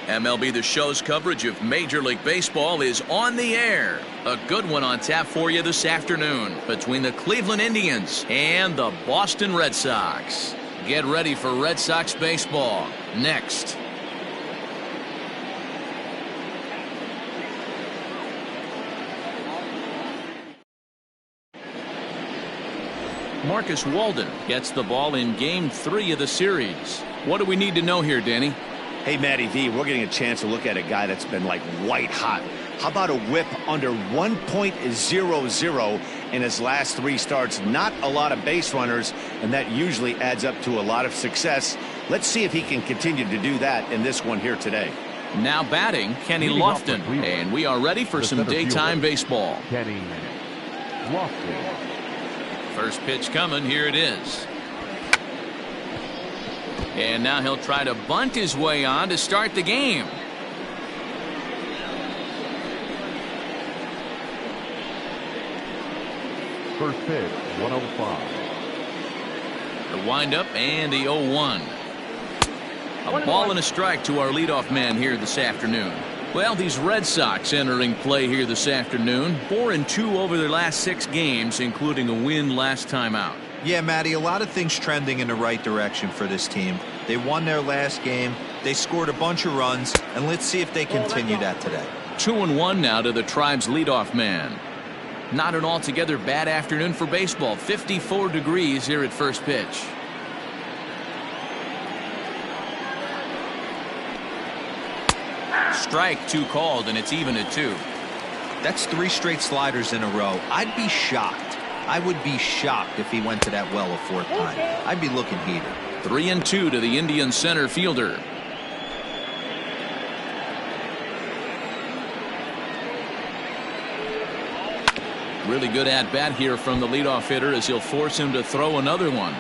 MLB The Show's coverage of Major League Baseball is on the air. A good one on tap for you this afternoon between the Cleveland Indians and the Boston Red Sox. Get ready for Red Sox baseball next. Marcus Walden gets the ball in Game 3 of the series. What do we need to know here, Danny? Hey, Matty V, we're getting a chance to look at a guy that's been like white hot. How about a whip under 1.00 in his last 3 starts? Not a lot of base runners, and that usually adds up to a lot of success. Let's see if he can continue to do that in this one here today. Now batting, Kenny Lofton, and we are ready for some daytime baseball. Kenny Lofton. First pitch coming, here it is. And now he'll try to bunt his way on to start the game. First pitch, 105. The windup and the 0-1. A ball and a strike to our leadoff man here this afternoon. Well, these Red Sox entering play here this afternoon. 4-2 over their last 6 games, including a win last time out. Yeah, Matty, a lot of things trending in the right direction for this team. They won their last game. They scored a bunch of runs, and let's see if they continue that today. 2-1 now to the Tribe's leadoff man. Not an altogether bad afternoon for baseball. 54 degrees here at first pitch. Strike 2 called, and it's even at 2. That's 3 straight sliders in a row. I'd be shocked. I would be shocked if he went to that well a 4th time. I'd be looking heated. 3-2 to the Indian center fielder. Really good at bat here from the leadoff hitter as he'll force him to throw another one.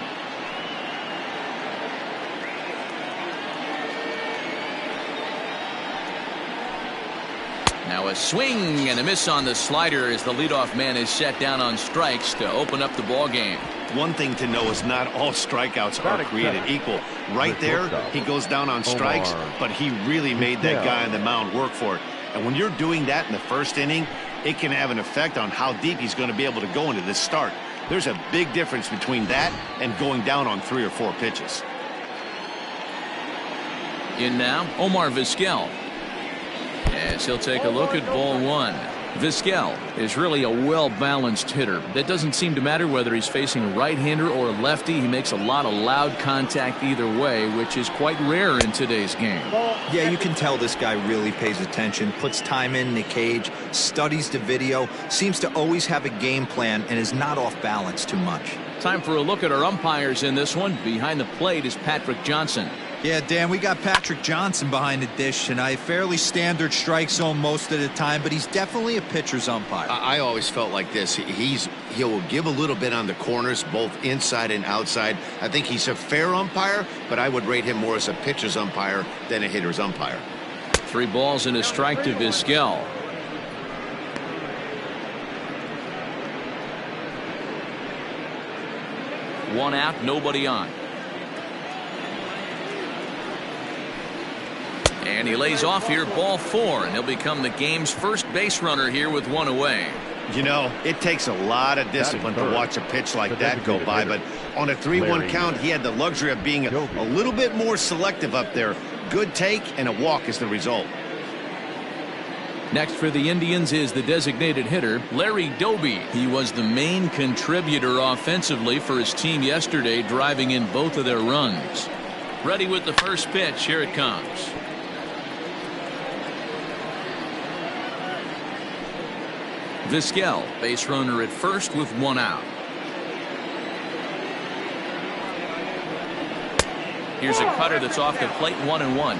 Now a swing and a miss on the slider as the leadoff man is set down on strikes to open up the ball game. One thing to know is not all strikeouts are created equal. Right there, he goes down on strikes, but he really made that guy on the mound work for it. And when you're doing that in the first inning, it can have an effect on how deep he's going to be able to go into this start. There's a big difference between that and going down on 3 or 4 pitches. In now, Omar Vizquel. As he'll take a look at ball 1. Vizquel is really a well-balanced hitter. That doesn't seem to matter whether he's facing a right-hander or a lefty. He makes a lot of loud contact either way, which is quite rare in today's game. Yeah, you can tell this guy really pays attention, puts time in the cage, studies the video, seems to always have a game plan, and is not off balance too much. Time for a look at our umpires in this one. Behind the plate is Patrick Johnson. Yeah, Dan, we got Patrick Johnson behind the dish tonight. Fairly standard strike zone most of the time, but he's definitely a pitcher's umpire. I always felt like this. He'll give a little bit on the corners, both inside and outside. I think he's a fair umpire, but I would rate him more as a pitcher's umpire than a hitter's umpire. 3 balls and a strike to Vizquel. One out, nobody on. And he lays off here, ball 4, and he'll become the game's first base runner here with 1 away. You know, it takes a lot of discipline to watch a pitch like that go by, but on a 3-1 count, he had the luxury of being a little bit more selective up there. Good take, and a walk is the result. Next for the Indians is the designated hitter, Larry Doby. He was the main contributor offensively for his team yesterday, driving in both of their runs. Ready with the first pitch. Here it comes. Vizquel, base runner at first with 1 out. Here's a cutter that's off the plate, 1-1.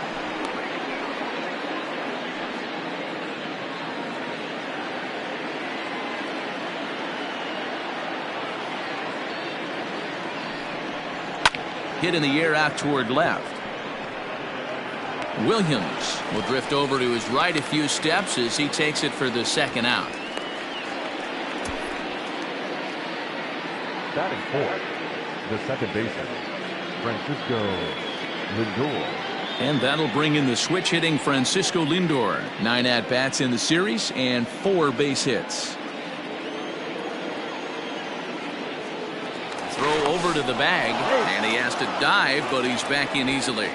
Hit in the air out toward left. Williams will drift over to his right a few steps as he takes it for the 2nd out. Batting 4th, the second baseman, Francisco Lindor. And that'll bring in the switch hitting Francisco Lindor. 9 at-bats in the series and 4 base hits. Throw over to the bag, and he has to dive, but he's back in easily.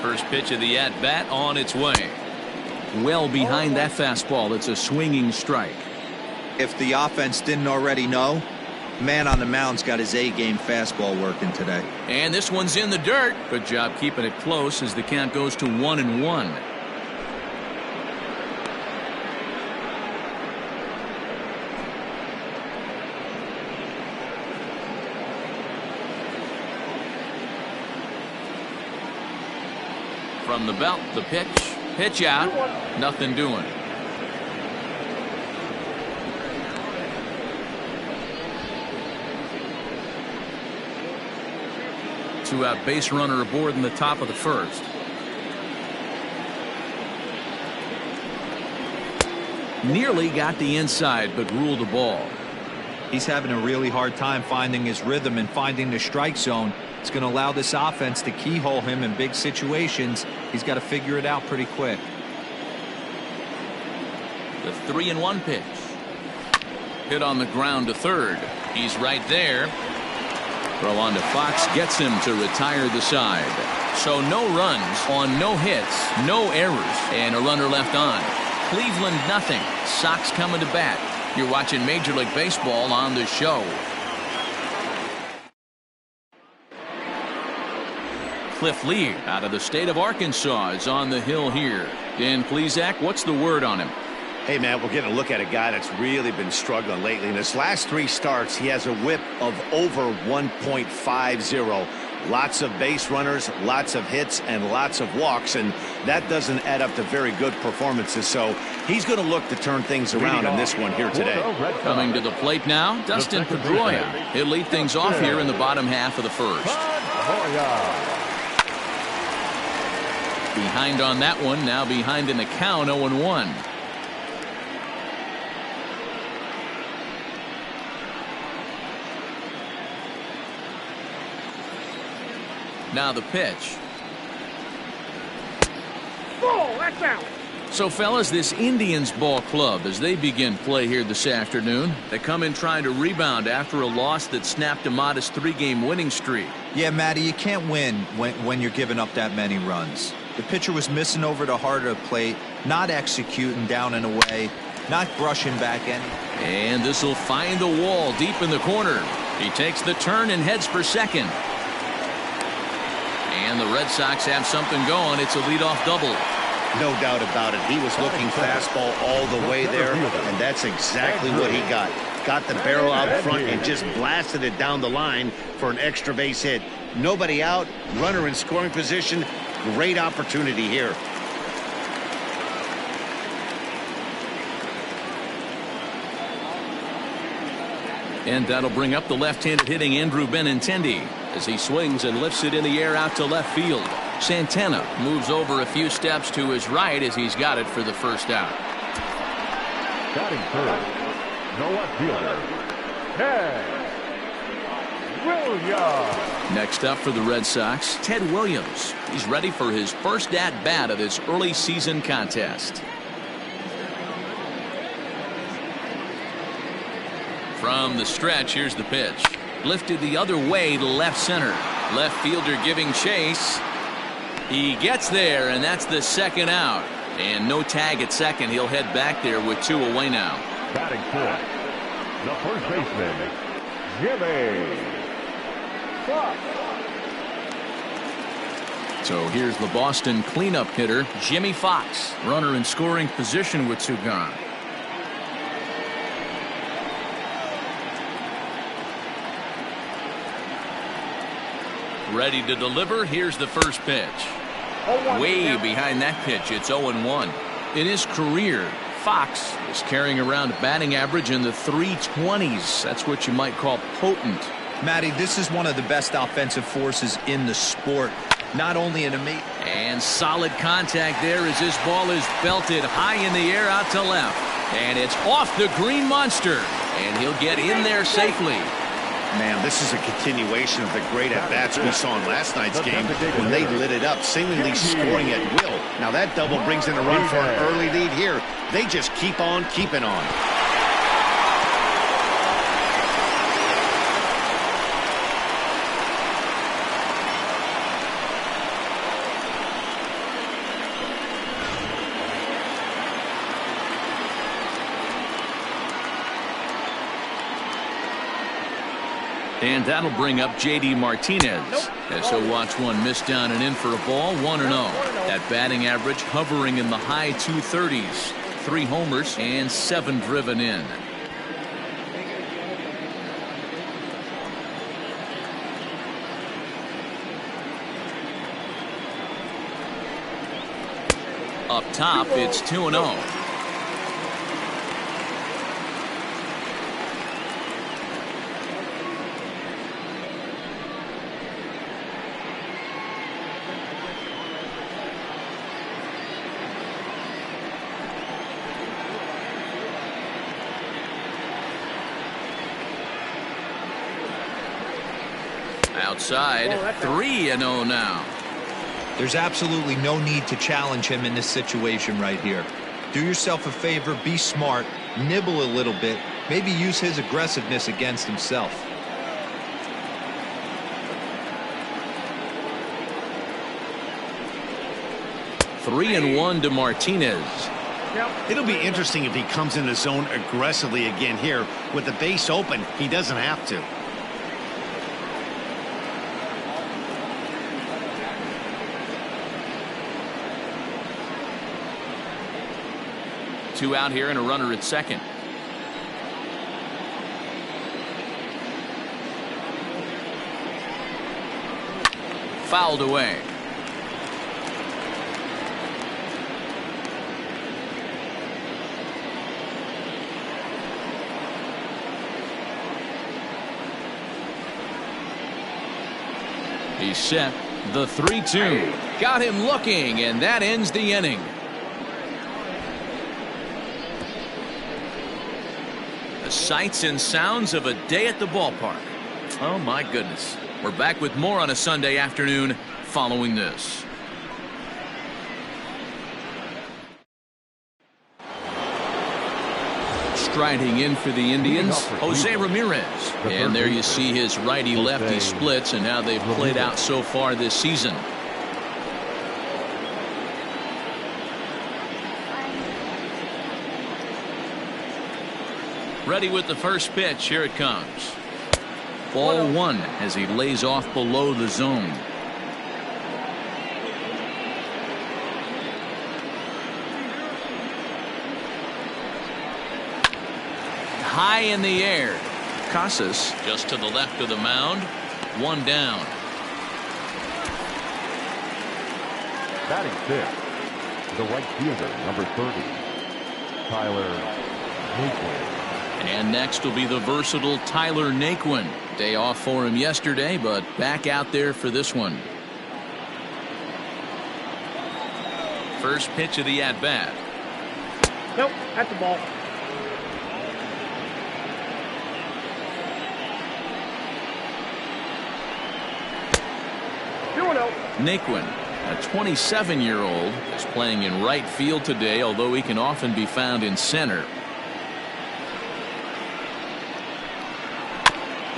First pitch of the at-bat on its way. Well behind that fastball. It's a swinging strike. If the offense didn't already know, man on the mound's got his A-game fastball working today. And this one's in the dirt. Good job keeping it close as the count goes to 1-1. From the belt, the pitch out, nothing doing. Two-out base runner aboard in the top of the first. Nearly got the inside, but ruled the ball. He's having a really hard time finding his rhythm and finding the strike zone. It's going to allow this offense to keyhole him in big situations. He's got to figure it out pretty quick. The 3-1 pitch. Hit on the ground to third. He's right there. Throw on to Fox gets him to retire the side. So no runs on no hits, no errors, and a runner left on. Cleveland nothing. Sox coming to bat. You're watching Major League Baseball on the show. Cliff Lee out of the state of Arkansas is on the hill here. Dan Plesac, what's the word on him? Hey, man, we're getting a look at a guy that's really been struggling lately. In his last 3 starts, he has a whip of over 1.50. Lots of base runners, lots of hits, and lots of walks, and that doesn't add up to very good performances. So he's going to look to turn things around in this one here today. Coming to the plate now, Dustin Pedroia. He'll lead things off here in the bottom half of the first. Behind on that one, now behind in the count, 0-1. Now the pitch. Oh, that's out. So, fellas, this Indians ball club, as they begin play here this afternoon, they come in trying to rebound after a loss that snapped a modest 3-game winning streak. Yeah, Matty, you can't win when you're giving up that many runs. The pitcher was missing over the heart of the plate, not executing down and away, not brushing back any. And this will find the wall deep in the corner. He takes the turn and heads for second. And the Red Sox have something going. It's a leadoff double. No doubt about it. He was looking fastball all the way there, and that's exactly what he got. Got the barrel out front and just blasted it down the line for an extra base hit. Nobody out, runner in scoring position. Great opportunity here. And that'll bring up the left-handed hitting Andrew Benintendi as he swings and lifts it in the air out to left field. Santana moves over a few steps to his right as he's got it for the first out. Batting first, the left fielder, Ted Williams. Next up for the Red Sox, Ted Williams. He's ready for his first at-bat of this early season contest. From the stretch, here's the pitch. Lifted the other way to left center. Left fielder giving chase. He gets there, and that's the second out. And no tag at second. He'll head back there with 2 away now. Batting fourth, the first baseman, Jimmy Fox. So here's the Boston cleanup hitter, Jimmy Fox. Runner in scoring position with 2 gone. Ready to deliver. Here's the first pitch. Way behind that pitch. It's 0-1. In his career, Fox is carrying around a batting average in the 320s. That's what you might call potent. Matty, this is one of the best offensive forces in the sport. Not only an amazing. And solid contact there as this ball is belted high in the air out to left. And it's off the green monster. And he'll get in there safely. Man, this is a continuation of the great at-bats we saw in last night's game when they lit it up, seemingly scoring at will. Now that double brings in a run for an early lead here. They just keep on keeping on. And that'll bring up J.D. Martinez as he'll watch one miss down and in for a ball. 1-0. That batting average hovering in the high 230s. 3 homers and 7 driven in. Up top, it's 2-0. Outside, 3-0 now. There's absolutely no need to challenge him in this situation right here. Do yourself a favor, be smart, nibble a little bit, maybe use his aggressiveness against himself. Three and 1 to Martinez. It'll be interesting if he comes in the zone aggressively again here. With the base open, he doesn't have to. Two out here and a runner at second. Fouled away. He's set. The 3-2. Got him looking, and that ends the inning. The sights and sounds of a day at the ballpark. Oh, my goodness. We're back with more on a Sunday afternoon following this. Striding in for the Indians, Jose Ramirez. And there you see his righty-lefty splits and how they've played out so far this season. Ready with the first pitch. Here it comes. Ball 1 as he lays off below the zone. High in the air. Casas just to the left of the mound. 1 down. Batting fifth, the right fielder, number 30, Tyler Naquin. And next will be the versatile Tyler Naquin. Day off for him yesterday, but back out there for this one. First pitch of the at-bat. Nope, that's the ball. Naquin, a 27-year-old, is playing in right field today, although he can often be found in center.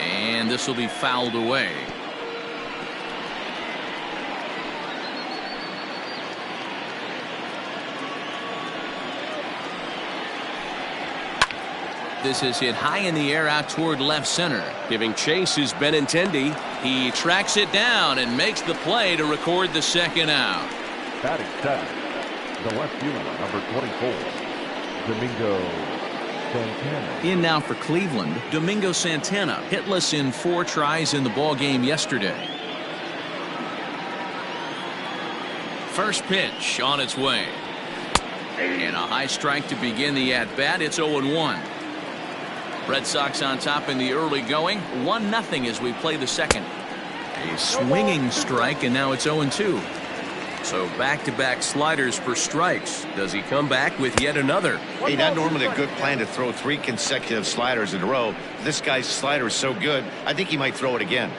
And this will be fouled away. This is hit high in the air out toward left center. Giving chase is Benintendi. He tracks it down and makes the play to record the second out. Batting seventh, the left fielder, number 24, Domingo Santana. In now for Cleveland, Domingo Santana, hitless in 4 tries in the ball game yesterday. First pitch on its way. And a high strike to begin the at-bat. It's 0-1. Red Sox on top in the early going. 1-0 as we play the second. A swinging strike, and now it's 0-2. So back-to-back sliders for strikes. Does he come back with yet another? Hey, not normally a good plan to throw 3 consecutive sliders in a row. This guy's slider is so good, I think he might throw it again.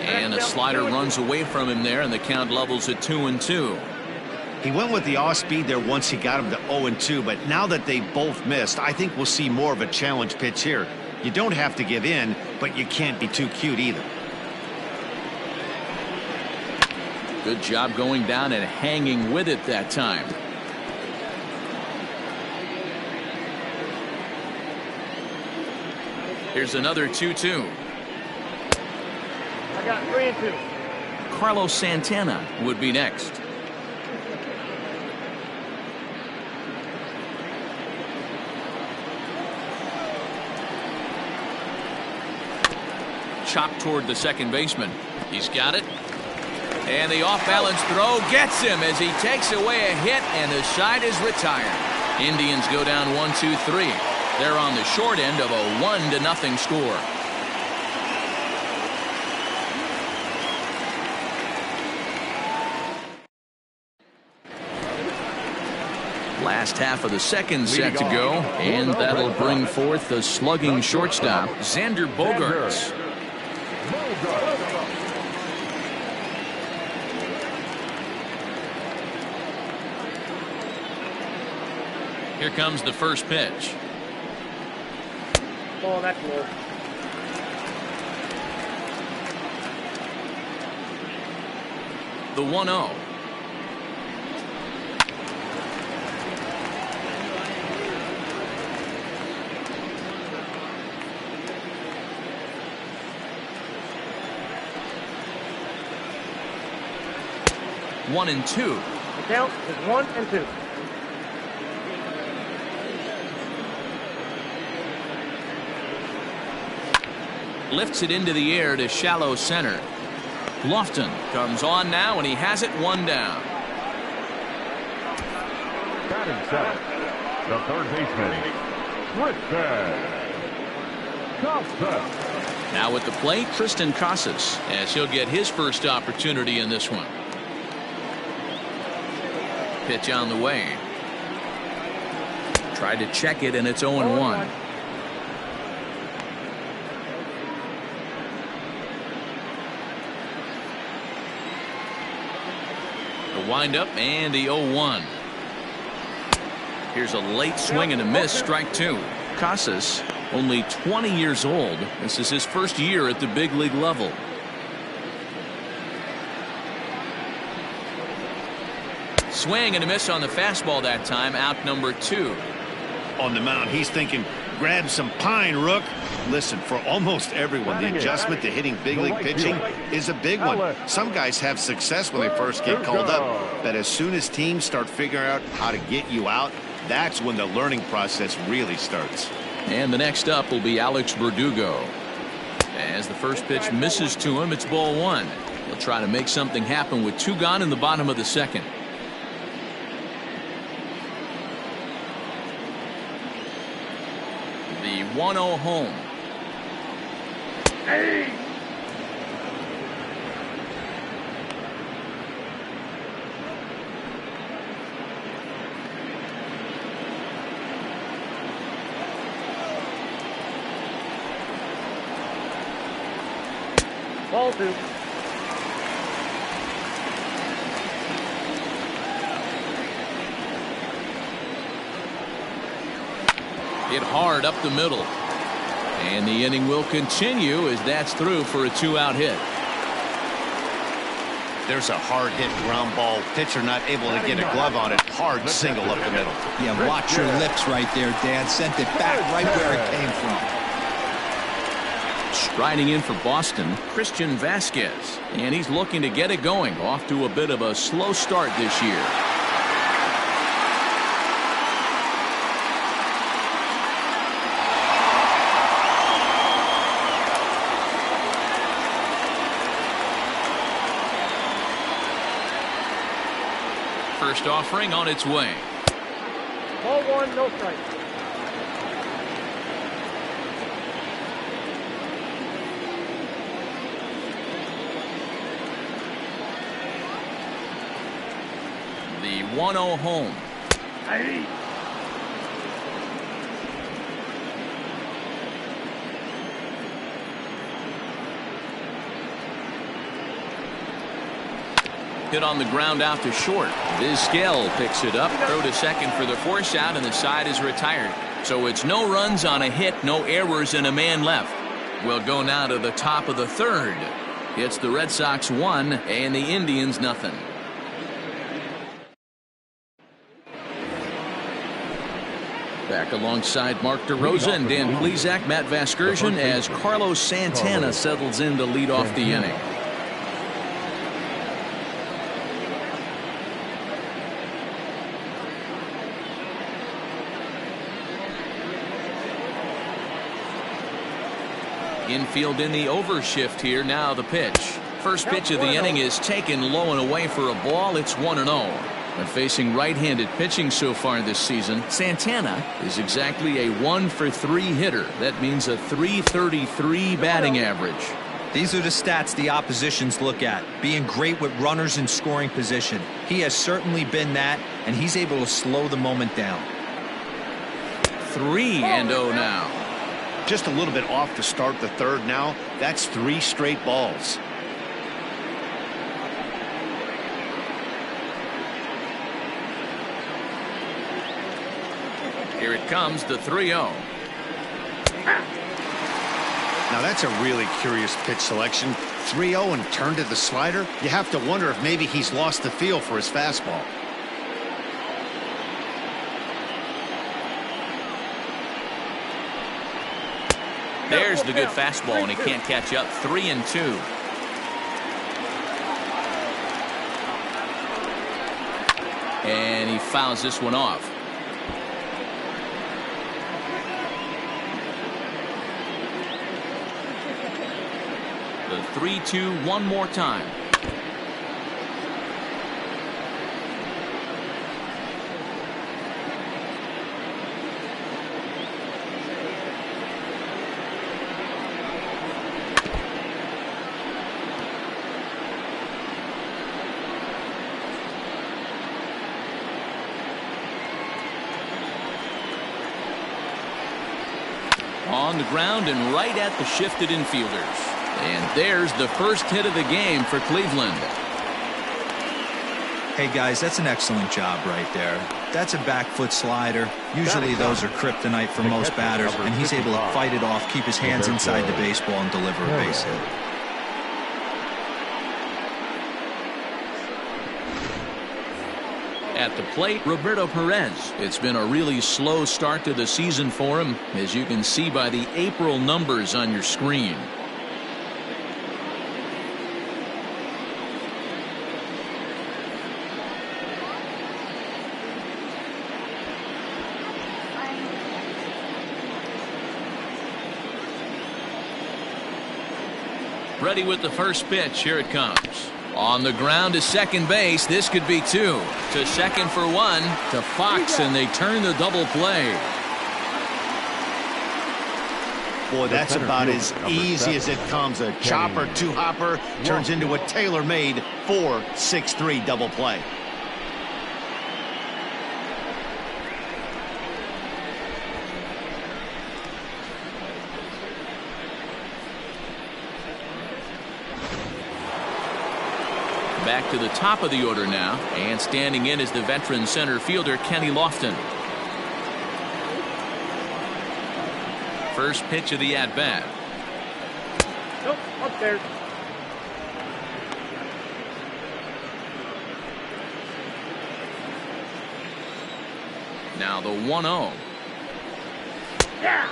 And a slider runs away from him there, and the count levels at 2-2. He went with the off speed there once he got him to 0-2, but now that they both missed, I think we'll see more of a challenge pitch here. You don't have to give in, but you can't be too cute either. Good job going down and hanging with it that time. Here's another 2-2. I got 3-2. Carlos Santana would be next. Chopped toward the second baseman. He's got it. And the off-balance throw gets him as he takes away a hit, and the side is retired. Indians go down 1-2-3. They're on the short end of a 1-0 score. Last half of the second set to go, and that'll bring forth the slugging shortstop, Xander Bogaerts. Here comes the first pitch. Oh, that's low. The 1-0. One and two. The count is 1-2. Lifts it into the air to shallow center. Lofton comes on now, and he has it 1 down. Batting seventh, the third baseman, Casas. Now at the plate, Tristan Casas, as he'll get his first opportunity in this one. Pitch on the way. Tried to check it, and it's 0-1. The windup and the 0-1. Here's a late swing and a miss, strike 2. Casas, only 20 years old. This is his first year at the big league level. Swing and a miss on the fastball that time, out number 2. On the mound, he's thinking, grab some pine, Rook. Listen, for almost everyone, the adjustment to hitting big league pitching is a big one. Some guys have success when they first get called up, but as soon as teams start figuring out how to get you out, that's when the learning process really starts. And the next up will be Alex Verdugo. As the first pitch misses to him, it's ball 1. He'll try to make something happen with 2 gone in the bottom of the second. The 1-0 home. Hey! Ball 2. Hit hard up the middle. And the inning will continue as that's through for a 2-out hit. There's a hard hit ground ball. Pitcher not able to get a glove on it. Hard single up the middle. Yeah, watch your lips right there, Dan. Sent it back right where it came from. Striding in for Boston, Christian Vasquez. And he's looking to get it going. Off to a bit of a slow start this year. First offering on its way. Ball one, no strike. The 1-0 home. Hit on the ground out to short. Vizquel picks it up. Throw to second for the force out, and the side is retired. So it's no runs on a hit, no errors, and a man left. We'll go now to the top of the third. It's the Red Sox 1 and the Indians nothing. Back alongside Mark DeRosa and Dan Plesac, Matt Vasgersian, as Carlos Santana settles in to lead off the inning. Infield in the overshift here. Now the pitch. First pitch of the inning is taken low and away for a ball. It's 1-0. But facing right-handed pitching so far this season, Santana is exactly a 1-for-3 hitter. That means a .333 batting average. These are the stats the oppositions look at. Being great with runners in scoring position. He has certainly been that, and he's able to slow the moment down. 3-0 now. Just a little bit off to start the third now. That's 3 straight balls. Here it comes, the 3-0. Now that's a really curious pitch selection. 3-0 and turned to the slider. You have to wonder if maybe he's lost the feel for his fastball. There's the good fastball, and he can't catch up. 3-2. And he fouls this one off. The 3-2 one more time. On the ground and right at the shifted infielders. And there's the first hit of the game for Cleveland. Hey guys, that's an excellent job right there. That's a back foot slider. Usually those are kryptonite for most batters, and he's able to fight it off, keep his hands inside the baseball, and deliver a base hit. At the plate, Roberto Perez. It's been a really slow start to the season for him, as you can see by the April numbers on your screen. Ready with the first pitch. Here it comes. On the ground to second base. This could be 2. To second for 1. To Fox, and they turn the double play. Boy, that's about as easy as it comes. A chopper, 2-hopper turns into a tailor-made 4-6-3 double play. Back to the top of the order now, and standing in is the veteran center fielder Kenny Lofton. First pitch of the at-bat. Nope, upstairs. Now the 1-0. Yeah.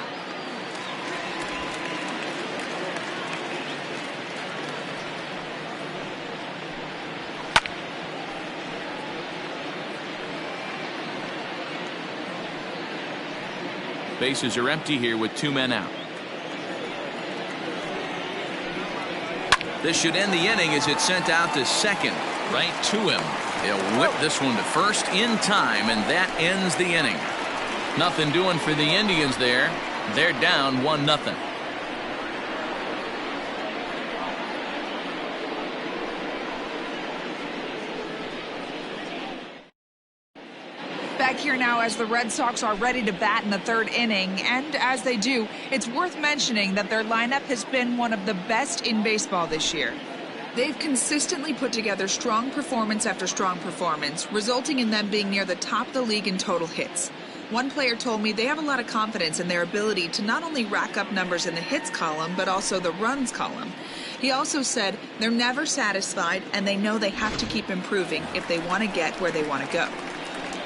Bases are empty here with 2 men out. This should end the inning as it's sent out to second, right to him. They'll whip this one to first in time, and that ends the inning. Nothing doing for the Indians there. They're down 1-0. Back here now as the Red Sox are ready to bat in the third inning, and as they do, it's worth mentioning that their lineup has been one of the best in baseball this year. They've consistently put together strong performance after strong performance, resulting in them being near the top of the league in total hits. One player told me they have a lot of confidence in their ability to not only rack up numbers in the hits column, but also the runs column. He also said they're never satisfied and they know they have to keep improving if they want to get where they want to go.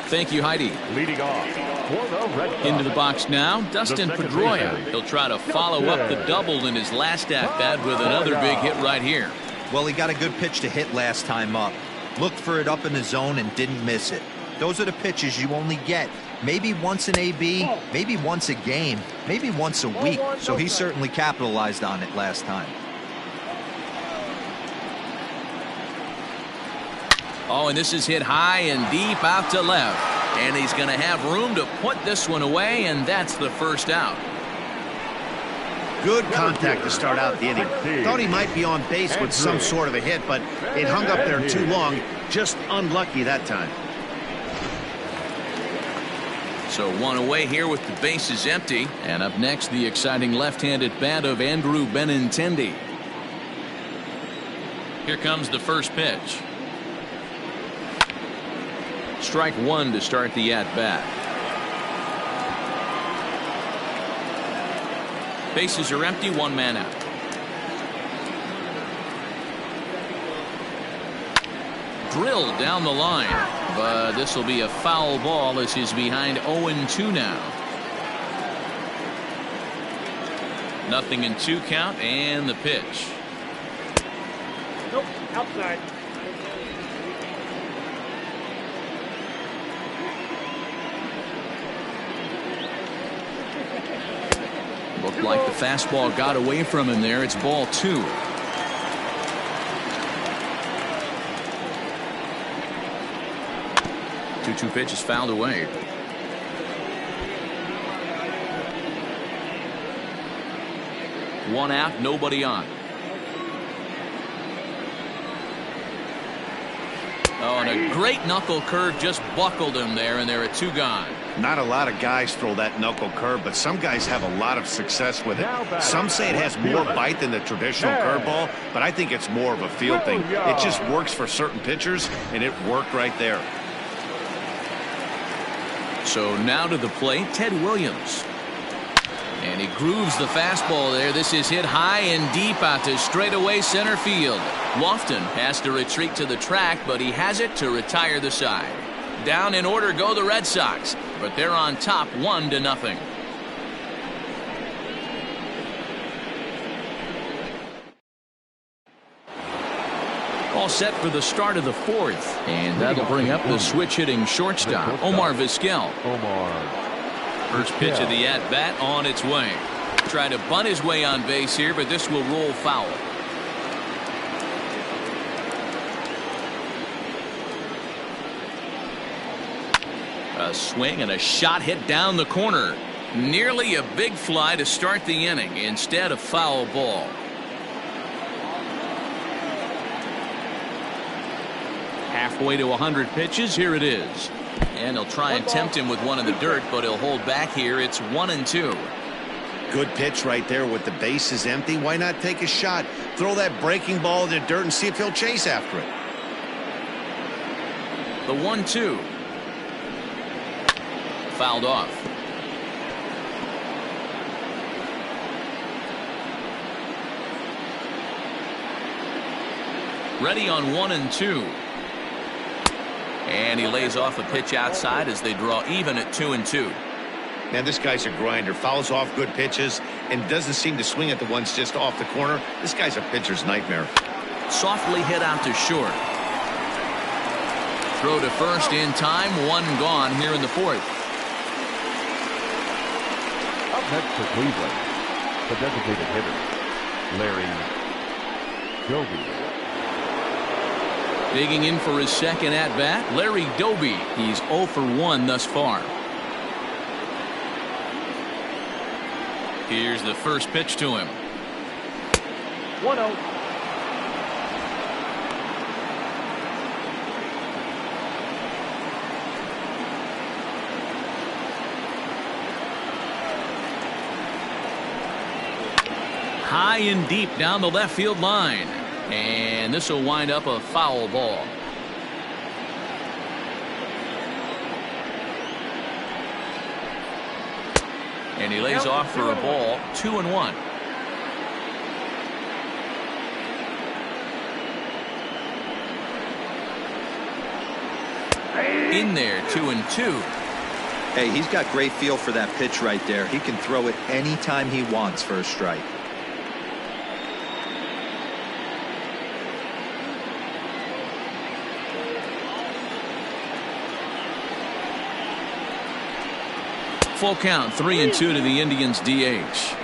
Thank you, Heidi. Leading off for the Red Sox. Into the box now, Dustin Pedroia. He'll try to follow up the double in his last at-bat with another big hit right here. Well, he got a good pitch to hit last time up. Looked for it up in the zone and didn't miss it. Those are the pitches you only get maybe once in AB, maybe once a game, maybe once a week. So he certainly capitalized on it last time. Oh, and this is hit high and deep out to left. And he's going to have room to put this one away, and that's the first out. Good contact to start out the inning. Thought he might be on base with some sort of a hit, but it hung up there too long. Just unlucky that time. So one away here with the bases empty. And up next, the exciting left-handed bat of Andrew Benintendi. Here comes the first pitch. Strike one to start the at-bat. Bases are empty, one man out. Drilled down the line, but this will be a foul ball as he's behind 0-2 now. 0-2 count, and the pitch. Nope, outside. Looked like the fastball got away from him there. It's ball 2. 2-2 pitch is fouled away. One out, nobody on. Oh, and a great knuckle curve just buckled him there, and there are 2 gone. Not a lot of guys throw that knuckle curve, but some guys have a lot of success with it. Some say it has more bite than the traditional curveball, but I think it's more of a field thing. It just works for certain pitchers, and it worked right there. So now to the plate, Ted Williams. And he grooves the fastball there. This is hit high and deep out to straightaway center field. Lofton has to retreat to the track, but he has it to retire the side. Down in order go the Red Sox, but they're on top 1-0. All set for the start of the 4th, and that'll bring up the switch-hitting shortstop, Omar Vizquel. First pitch of the at-bat on its way. Trying to bunt his way on base here, but this will roll foul. A swing and a shot hit down the corner. Nearly a big fly to start the inning. Instead, a foul ball. Halfway to 100 pitches. Here it is. And he'll try and tempt him with one in the dirt, but he'll hold back here. It's 1-2. Good pitch right there with the bases empty. Why not take a shot? Throw that breaking ball in the dirt and see if he'll chase after it. The 1-2. Fouled off. Ready on 1-2. And he lays off a pitch outside as they draw even at 2-2. Man, this guy's a grinder. Fouls off good pitches and doesn't seem to swing at the ones just off the corner. This guy's a pitcher's nightmare. Softly hit out to short. Throw to first in time. 1 gone here in the 4th. Up next for Cleveland, the designated hitter, Larry Doby. Digging in for his second at-bat, Larry Doby. He's 0 for 1 thus far. Here's the first pitch to him. 1-0. High and deep down the left field line. And this will wind up a foul ball. And he lays off for a ball. 2-1. In there, 2-2. Hey, he's got great feel for that pitch right there. He can throw it anytime he wants for a strike. Full count, 3-2 to the Indians DH.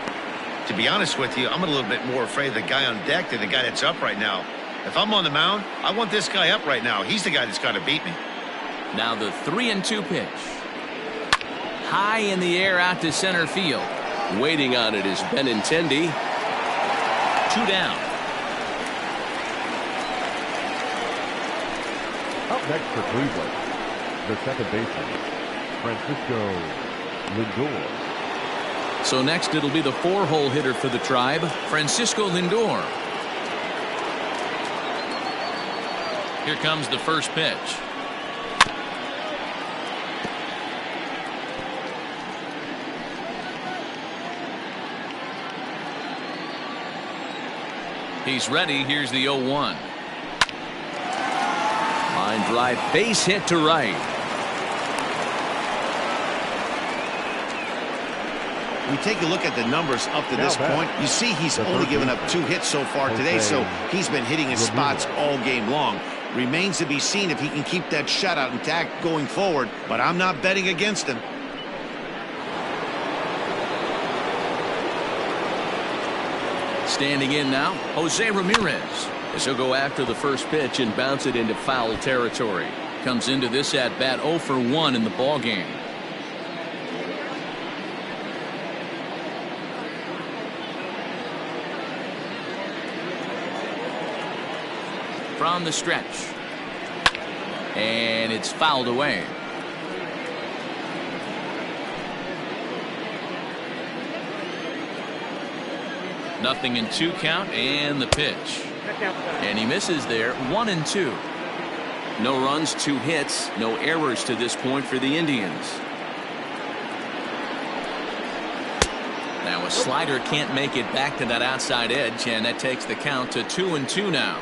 To be honest with you, I'm a little bit more afraid of the guy on deck than the guy that's up right now. If I'm on the mound, I want this guy up right now. He's the guy that's got to beat me. Now the 3-2 pitch. High in the air out to center field. Waiting on it is Benintendi. 2 down. Up next for Cleveland, the second baseman, Francisco Lindor. So next it'll be the 4-hole hitter for the Tribe, Francisco Lindor. Here comes the first pitch. He's ready. Here's the 0-1. Line drive, base hit to right. We take a look at the numbers up to this point. You see he's only given up 2 hits so far today, so he's been hitting his spots all game long. Remains to be seen if he can keep that shutout intact going forward, but I'm not betting against him. Standing in now, Jose Ramirez, as he'll go after the first pitch and bounce it into foul territory. Comes into this at bat 0 for 1 in the ball game. From the stretch, and it's fouled away. Nothing in 2 count, and the pitch, and he misses there. 1-2. No runs, 2 hits, no errors to this point for the Indians. Now a slider can't make it back to that outside edge, and that takes the count to 2-2 now.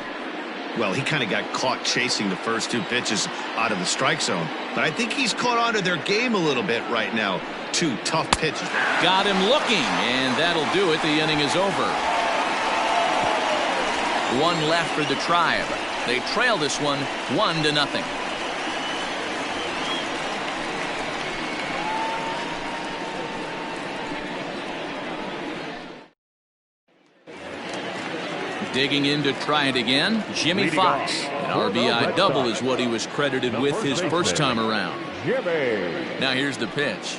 Well, he kind of got caught chasing the first 2 pitches out of the strike zone. But I think he's caught on to their game a little bit right now. 2 tough pitches. Got him looking, and that'll do it. The inning is over. 1 left for the Tribe. They trail this one 1-0. Digging in to try it again, Jimmy Fox. An RBI double is what he was credited with his first time around. Now here's the pitch.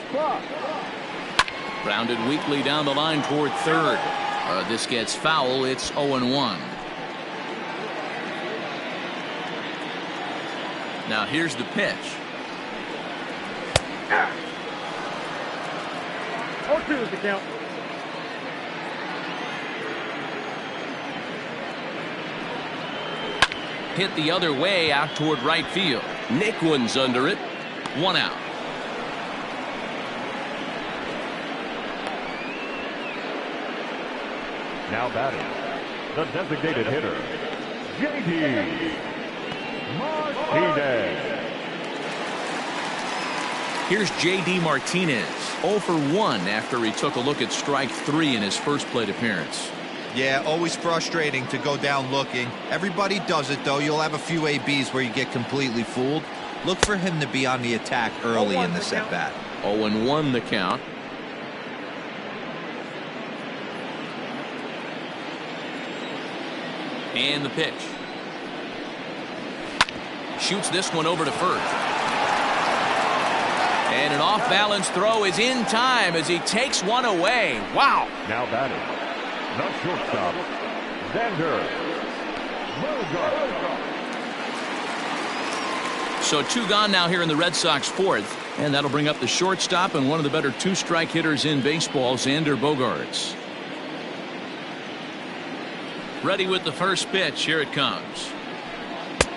Grounded weakly down the line toward third. This gets foul. It's 0-1. Now here's the pitch. 0-2 is the count. Hit the other way out toward right field. Nick Wood's under it. 1 out. Now batting, the designated hitter, J.D. Martinez. Here's J.D. Martinez, 0 for 1 after he took a look at strike 3 in his first plate appearance. Yeah, always frustrating to go down looking. Everybody does it, though. You'll have a few ABs where you get completely fooled. Look for him to be on the attack early in this at-bat. 0-1 the count. And the pitch. Shoots this one over to first. And an off-balance throw is in time as he takes one away. Wow. Now batting, the shortstop, Xander Bogaerts. So 2 gone now here in the Red Sox 4th. And that'll bring up the shortstop and one of the better 2-strike hitters in baseball, Xander Bogaerts. Ready with the first pitch. Here it comes.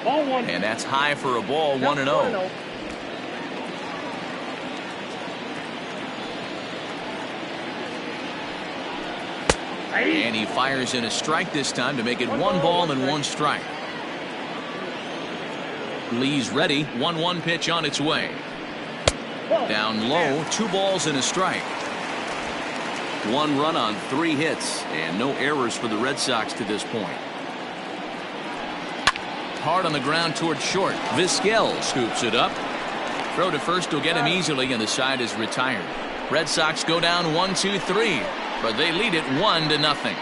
Ball 1. And that's high for a ball, 1-0. And he fires in a strike this time to make it 1 ball and 1 strike. Lee's ready. 1-1 pitch on its way. Down low, 2 balls and a strike. 1 run on 3 hits and no errors for the Red Sox to this point. Hard on the ground towards short. Vizquel scoops it up. Throw to first will get him easily, and the side is retired. Red Sox go down 1-2-3, but they lead it 1-0.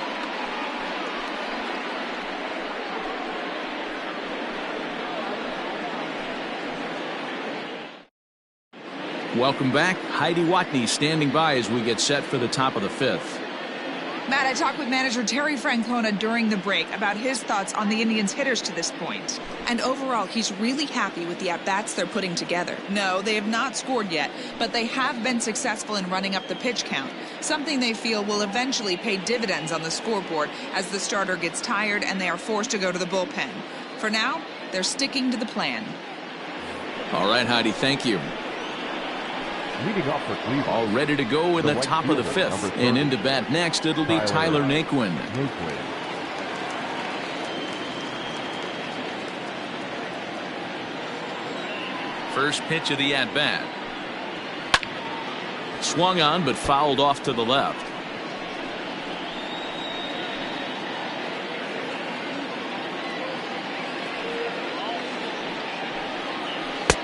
Welcome back. Heidi Watney standing by as we get set for the top of the 5th. Matt, I talked with manager Terry Francona during the break about his thoughts on the Indians' hitters to this point. And overall, he's really happy with the at-bats they're putting together. No, they have not scored yet, but they have been successful in running up the pitch count, something they feel will eventually pay dividends on the scoreboard as the starter gets tired and they are forced to go to the bullpen. For now, they're sticking to the plan. All right, Heidi, thank you. Leading off for Cleveland. All ready to go in the top of the 5th. And into bat next, it'll be Tyler Naquin. First pitch of the at-bat. Swung on, but fouled off to the left.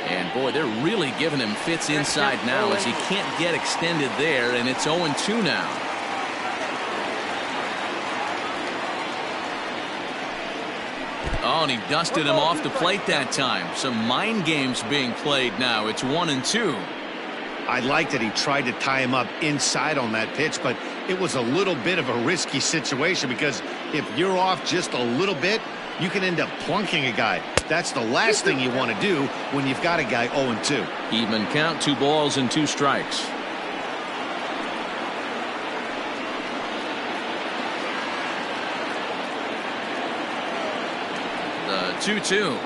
And boy, they're really giving him fits inside now as he can't get extended there, and it's 0-2 now. Oh, and he dusted him off the plate that time. Some mind games being played now. It's 1-2. I like that he tried to tie him up inside on that pitch, but it was a little bit of a risky situation because if you're off just a little bit, you can end up plunking a guy. That's the last thing you want to do when you've got a guy 0-2. Even count, 2 balls and 2 strikes. The 2-2.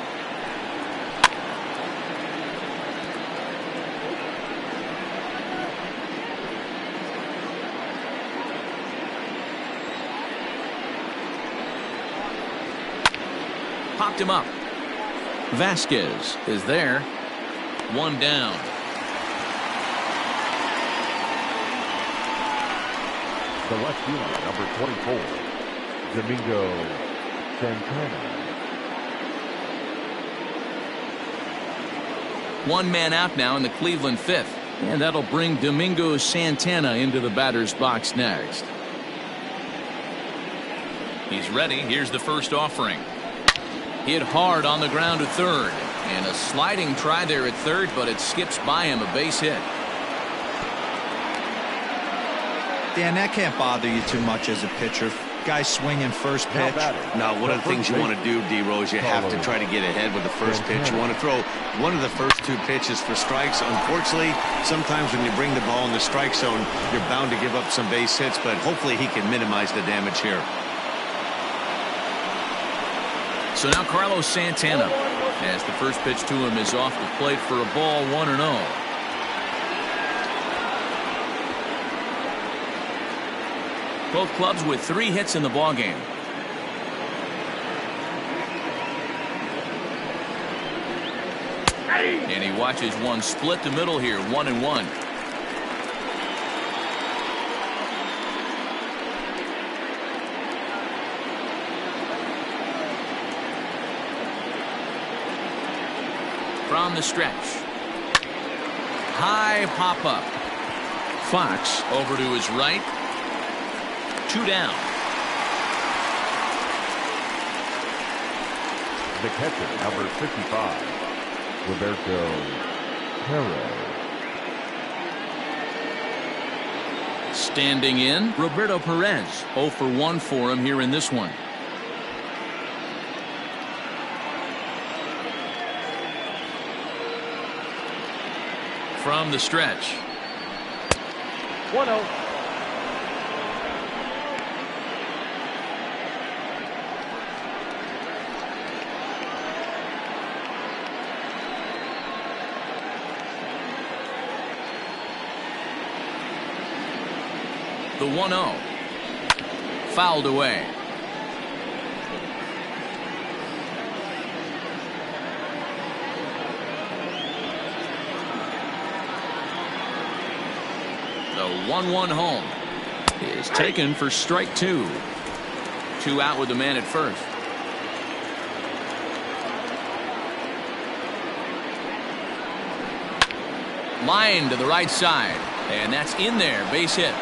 Popped him up. Vasquez is there. 1 down. The left fielder, number 24, Domingo Santana. 1 man out now in the Cleveland 5th. And that'll bring Domingo Santana into the batter's box next. He's ready. Here's the first offering. Hit hard on the ground at third. And a sliding try there at third, but it skips by him, a base hit. Dan, that can't bother you too much as a pitcher. Guy swinging first pitch. Now, one of the things you want to do, D-Rose, you have to try to get ahead with the first pitch. You want to throw one of the first 2 pitches for strikes. Unfortunately, sometimes when you bring the ball in the strike zone, you're bound to give up some base hits, but hopefully he can minimize the damage here. So now Carlos Santana, as the first pitch to him is off the plate for a ball, 1-0. Both clubs with 3 hits in the ballgame. And he watches one split the middle here, 1-1. From the stretch. High pop up. Fox over to his right. 2 down. The catcher, number 55, Roberto Perez. Standing in, Roberto Perez. 0 for 1 for him here in this one. From the stretch. 1-0. The 1-0. Fouled away. The 1-1 home is taken for strike 2. 2 out with the man at first. Line to the right side. And that's in there. Base hit.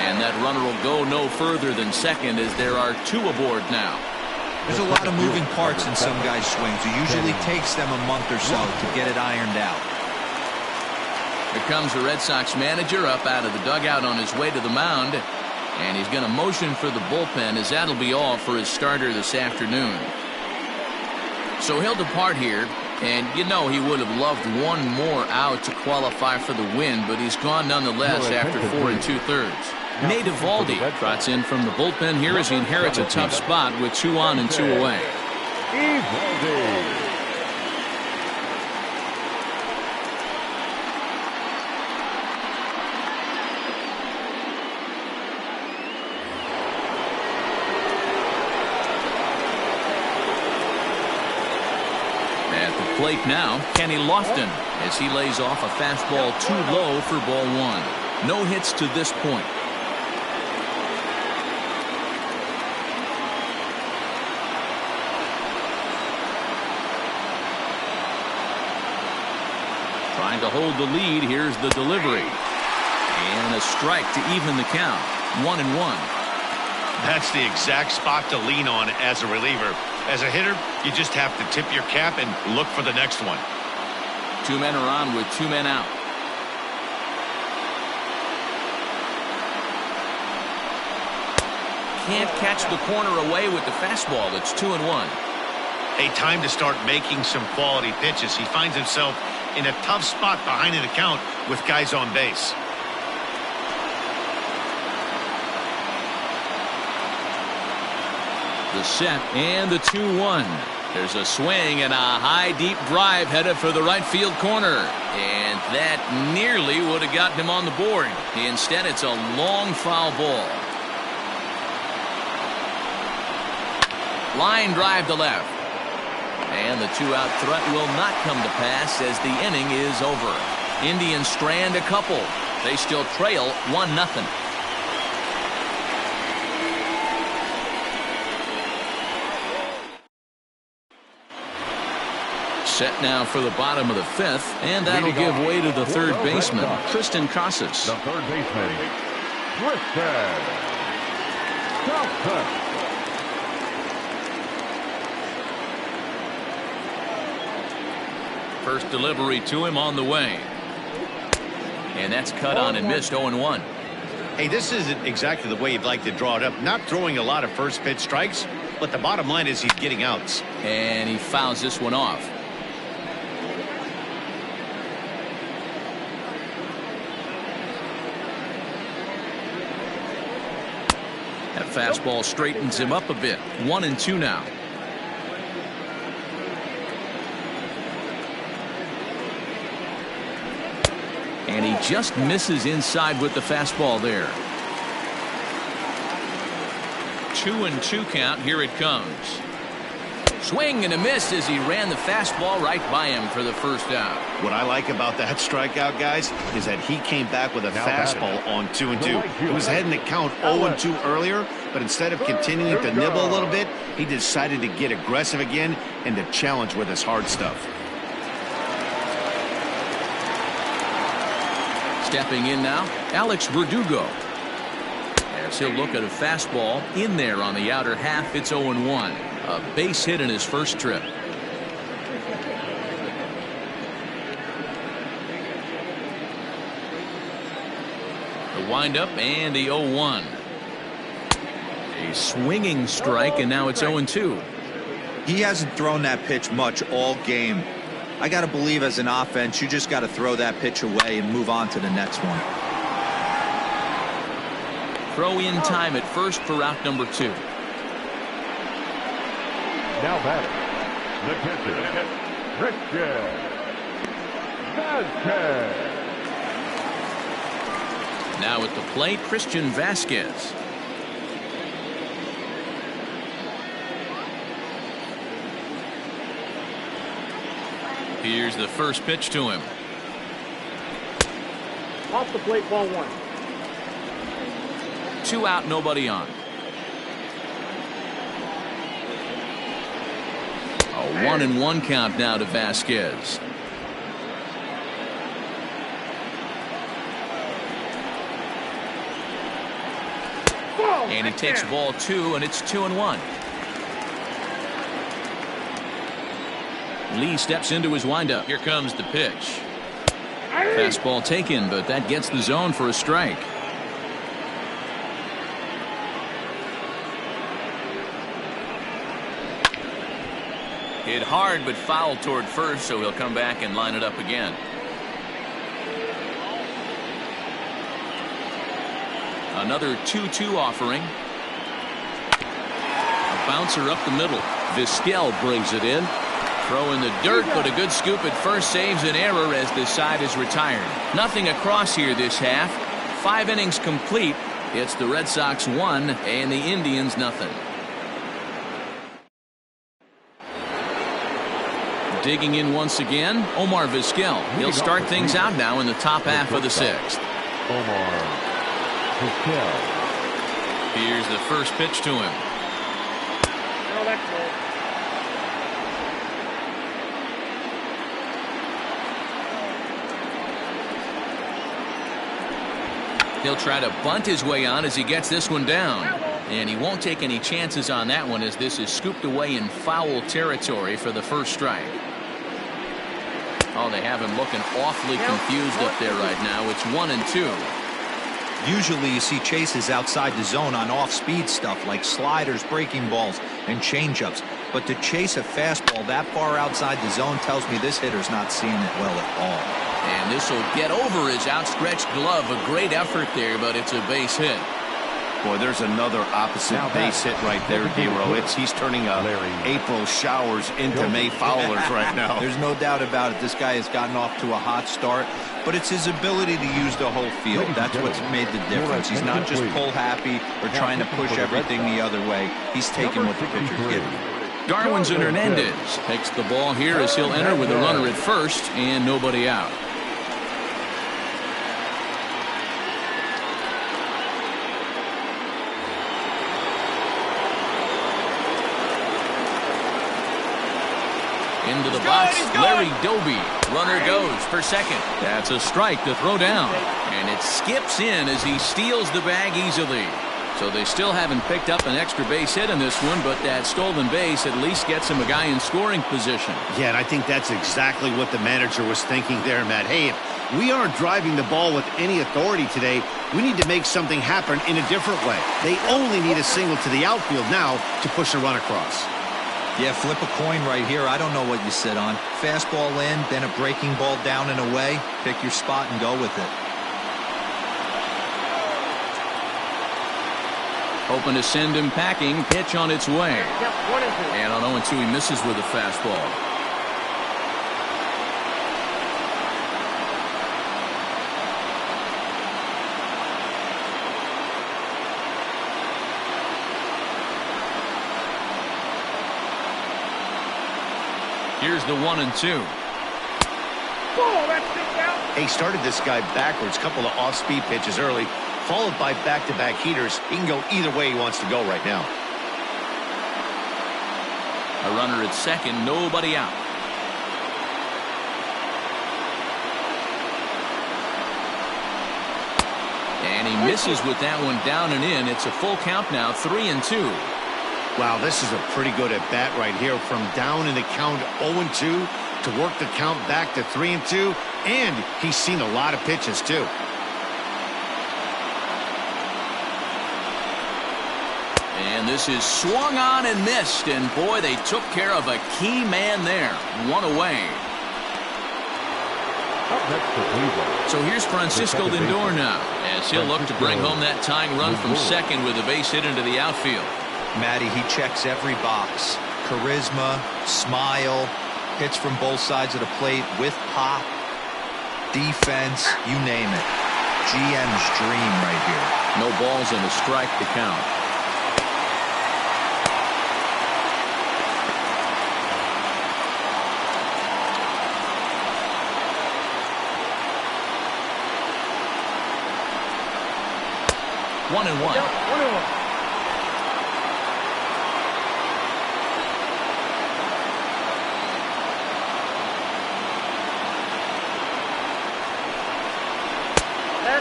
And that runner will go no further than second as there are 2 aboard now. There's a lot of moving parts in some guys' swings. It usually takes them a month or so to get it ironed out. Here comes the Red Sox manager up out of the dugout on his way to the mound. And he's going to motion for the bullpen as that'll be all for his starter this afternoon. So he'll depart here. And you know he would have loved 1 more out to qualify for the win, but he's gone nonetheless after 4 2/3. Nate Eovaldi trots in from the bullpen here as he inherits a tough spot with 2 on and 2 away. Eovaldi. At the plate now, Kenny Lofton as he lays off a fastball too low for ball 1. No hits to this point. Trying to hold the lead. Here's the delivery. And a strike to even the count. 1-1. That's the exact spot to lean on as a reliever. As a hitter, you just have to tip your cap and look for the next one. 2 men are on with 2 men out. Can't catch the corner away with the fastball. It's 2-1. A time to start making some quality pitches. He finds himself in a tough spot behind an account with guys on base. The set and the 2-1. There's a swing and a high deep drive headed for the right field corner. And that nearly would have gotten him on the board. Instead, it's a long foul ball. Line drive to left. And the 2-out threat will not come to pass as the inning is over. Indians strand a couple. They still trail 1-0. Set now for the bottom of the 5th, and that'll give way to the third baseman, Tristan Casas. The third baseman, Tristan Casas. First delivery to him on the way. And that's cut on and missed. 0-1. Hey, this isn't exactly the way you'd like to draw it up. Not throwing a lot of first pitch strikes, but the bottom line is he's getting outs. And he fouls this one off. That fastball straightens him up a bit. 1-2 now. And he just misses inside with the fastball there. 2-2 count. Here it comes. Swing and a miss as he ran the fastball right by him for the first out. What I like about that strikeout, guys, is that he came back with a fastball on 2-2. He was heading to count 0-2 earlier, but instead of continuing to nibble a little bit, he decided to get aggressive again and to challenge with his hard stuff. Stepping in now, Alex Verdugo. As he'll look at a fastball in there on the outer half. It's 0-1. A base hit in his first trip. The windup and the 0-1. A swinging strike, and now it's 0-2. He hasn't thrown that pitch much all game. I got to believe as an offense, you just got to throw that pitch away and move on to the next one. Throw in time at first for route number 2. Now batting, the catcher, Christian Vasquez. Now at the plate, Christian Vasquez. Here's the first pitch to him. Off the plate, ball 1. 2 out, nobody on. A 1-1 count now to Vasquez. And he takes ball 2, and it's 2-1. Lee steps into his windup. Here comes the pitch. Fastball taken, but that gets the zone for a strike. Hit hard, but fouled toward first, so he'll come back and line it up again. Another 2-2 offering. A bouncer up the middle. Vizquel brings it in. Throw in the dirt, but a good scoop at first saves an error as the side is retired. Nothing across here this half. 5 innings complete. It's the Red Sox 1 and the Indians nothing. Digging in once again, Omar Vizquel. He'll start things out now in the top half of the 6th. Omar Vizquel. Here's the first pitch to him. Oh, that's cool. He'll try to bunt his way on as he gets this one down. And he won't take any chances on that one as this is scooped away in foul territory for the first strike. Oh, they have him looking awfully confused up there right now. It's 1-2. Usually you see chases outside the zone on off-speed stuff like sliders, breaking balls, and changeups. But to chase a fastball that far outside the zone tells me this hitter's not seeing it well at all. And this will get over his outstretched glove. A great effort there, but it's a base hit. Boy, there's another opposite base hit right there, Hero. He's turning April showers into May foulers right now. There's no doubt about it. This guy has gotten off to a hot start, but it's his ability to use the whole field. That's what's made the difference. He's not just pull happy or trying to push everything the other way. He's taking what the pitcher's giving him. Darwinzon Hernandez takes the ball here as he'll enter with a runner at first and nobody out. Into the box, Larry Doby. Runner goes for second. That's a strike to throw down. And it skips in as he steals the bag easily. So they still haven't picked up an extra base hit in this one, but that stolen base at least gets him a guy in scoring position. Yeah, and I think that's exactly what the manager was thinking there, Matt. Hey, if we aren't driving the ball with any authority today, we need to make something happen in a different way. They only need a single to the outfield now to push a run across. Yeah, flip a coin right here. I don't know what you sit on. Fastball in, then a breaking ball down and away. Pick your spot and go with it. Hoping to send him packing. Pitch on its way. Yep, 1-2. And on 0-2, he misses with a fastball. Here's the 1-2. Oh, that's kicked out. He started this guy backwards, couple of off-speed pitches early, followed by back-to-back heaters. He can go either way he wants to go right now. A runner at second, nobody out. And he misses with that one down and in. It's a full count now, 3-2. Wow, this is a pretty good at-bat right here. From down in the count 0-2 to work the count back to 3-2. And he's seen a lot of pitches, too. this is swung on and missed, and boy, they took care of a key man there. One away. Up next for Cleveland. So here's Francisco The second Lindor baseman, now, as he'll look to bring home that tying run from second with a base hit into the outfield. Matty, he checks every box. Charisma, smile, hits from both sides of the plate with pop, defense, you name it. GM's dream right here. No balls and a strike to count. One and one.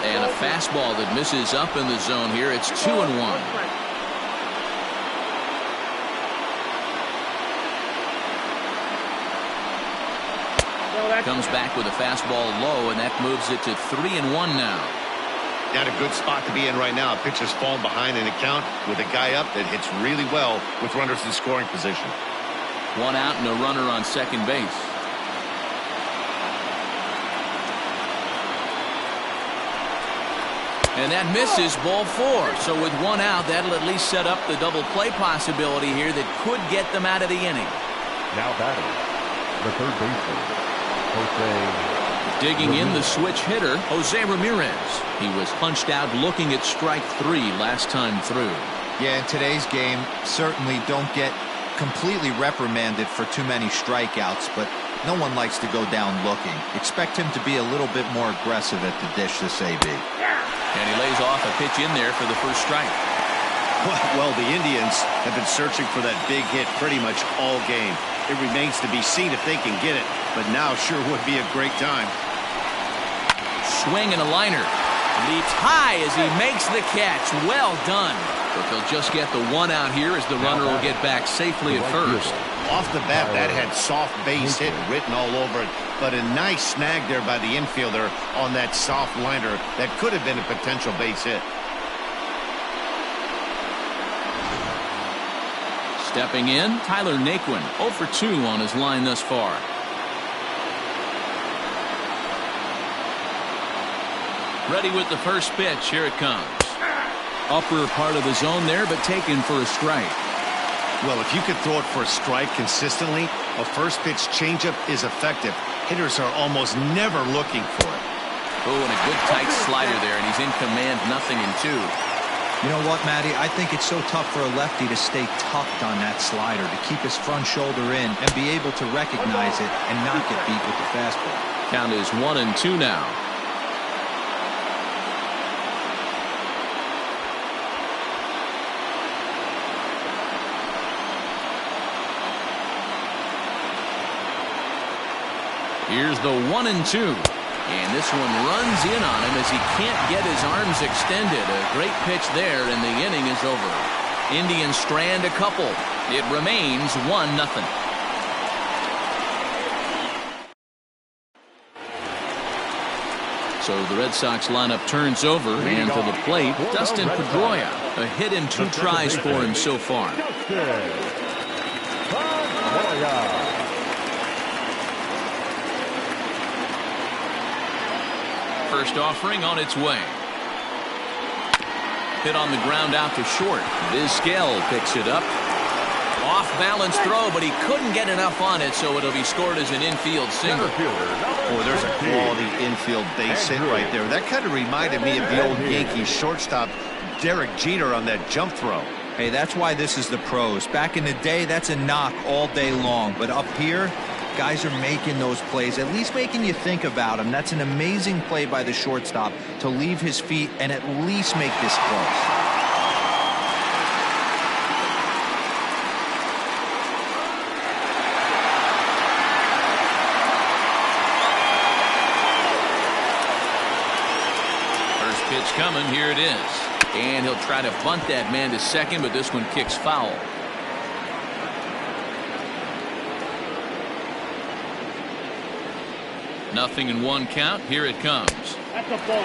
And a fastball that misses up in the zone here. It's 2-1. Comes back with a fastball low, and that moves it to 3-1 now. Not a good spot to be in right now. Pitcher's falling behind in the count with a guy up that hits really well with runners in scoring position. One out and a runner on second base. And that misses, ball 4. So with one out, that'll at least set up the double play possibility here that could get them out of the inning. Now batting, the third baseman, Jose. Digging in the switch hitter, Jose Ramirez. He was punched out looking at strike 3 last time through. Yeah, in today's game, certainly don't get completely reprimanded for too many strikeouts, but no one likes to go down looking. Expect him to be a little bit more aggressive at the dish this AB. And he lays off a pitch in there for the first strike. Well, the Indians have been searching for that big hit pretty much all game. It remains to be seen if they can get it, but now sure would be a great time. Swing and a liner. Leaps high as he makes the catch. Well done. But they'll just get the one out here as the runner will get back safely at first. Off the bat, that had soft base hit written all over it, but a nice snag there by the infielder on that soft liner that could have been a potential base hit. Stepping in, Tyler Naquin, 0 for 2 on his line thus far. Ready with the first pitch. Here it comes. Upper part of the zone there, but taken for a strike. Well, if you could throw it for a strike consistently, a first pitch changeup is effective. Hitters are almost never looking for it. Oh, and a good tight slider there, and he's in command, 0-2. You know what, Matty? I think it's so tough for a lefty to stay tucked on that slider, to keep his front shoulder in and be able to recognize it and not get beat with the fastball. Count is 1-2 now. Here's the 1-2. And this one runs in on him as he can't get his arms extended. A great pitch there, and the inning is over. Indians strand a couple. It remains 1-0. So the Red Sox lineup turns over, and to the plate, Dustin Pedroia. A hit and 2 tries for him so far. First offering on its way. Hit on the ground out to short. Vizquel picks it up. Off balance throw, but he couldn't get enough on it, so it'll be scored as an infield single. Oh, there's a quality infield base hit right there. That kind of reminded me of the old Yankees shortstop Derek Jeter on that jump throw. Hey, that's why this is the pros. Back in the day, that's a knock all day long. But up here, guys are making those plays, at least making you think about them. That's an amazing play by the shortstop to leave his feet and at least make this close. First pitch coming. Here it is. And he'll try to bunt that man to second, but this one kicks foul. Nothing in 1 count. Here it comes. That's a ball.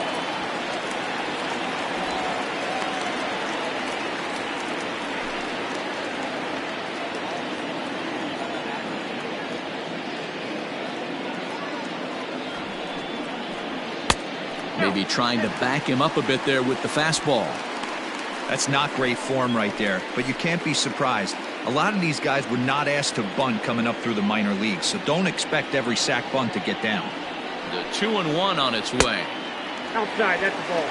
Maybe trying to back him up a bit there with the fastball. That's not great form right there, but you can't be surprised. A lot of these guys would not ask to bunt coming up through the minor leagues, so don't expect every sac bunt to get down. The 2-1 on its way. Outside, that's the ball.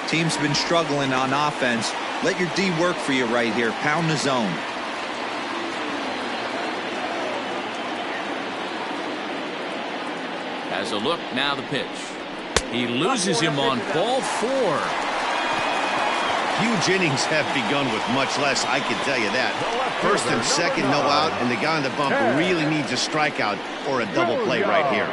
Team's been struggling on offense. Let your D work for you right here. Pound the zone. Has a look, now the pitch. He loses him on ball 4. Huge innings have begun with much less, I can tell you that. First and second, no out, and the guy on the bump really needs a strikeout or a double play right here.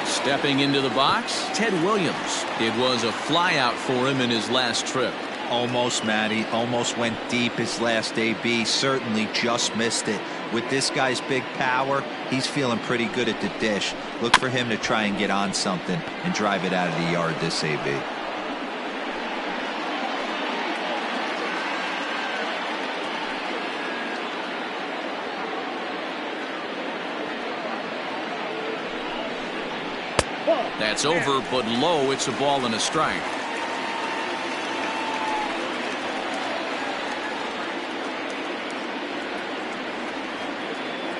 Stepping into the box, Ted Williams. It was a flyout for him in his last trip. Almost, Matty. Almost went deep his last AB. Certainly just missed it. With this guy's big power, he's feeling pretty good at the dish. Look for him to try and get on something and drive it out of the yard this AB. That's over, but low. It's a ball and a strike.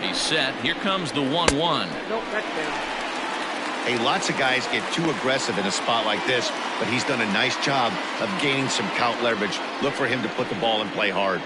He's set. Here comes the 1-1. Nope, that's down. Hey, lots of guys get too aggressive in a spot like this, but he's done a nice job of gaining some count leverage. Look for him to put the ball in play hard.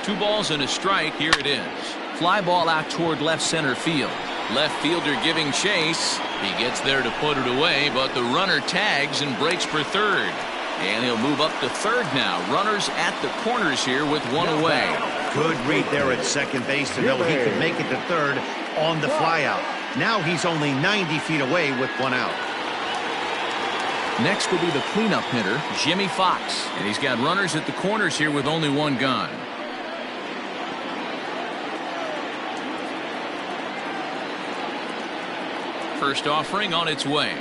2 balls and a strike. Here it is. Fly ball out toward left center field. Left fielder giving chase. He gets there to put it away, but the runner tags and breaks for third. And he'll move up to third now. Runners at the corners here with 1 away. Good read there at second base to know he could make it to third on the flyout. Now he's only 90 feet away with 1 out. Next will be the cleanup hitter, Jimmy Fox. And he's got runners at the corners here with only 1 gone. First offering on its way.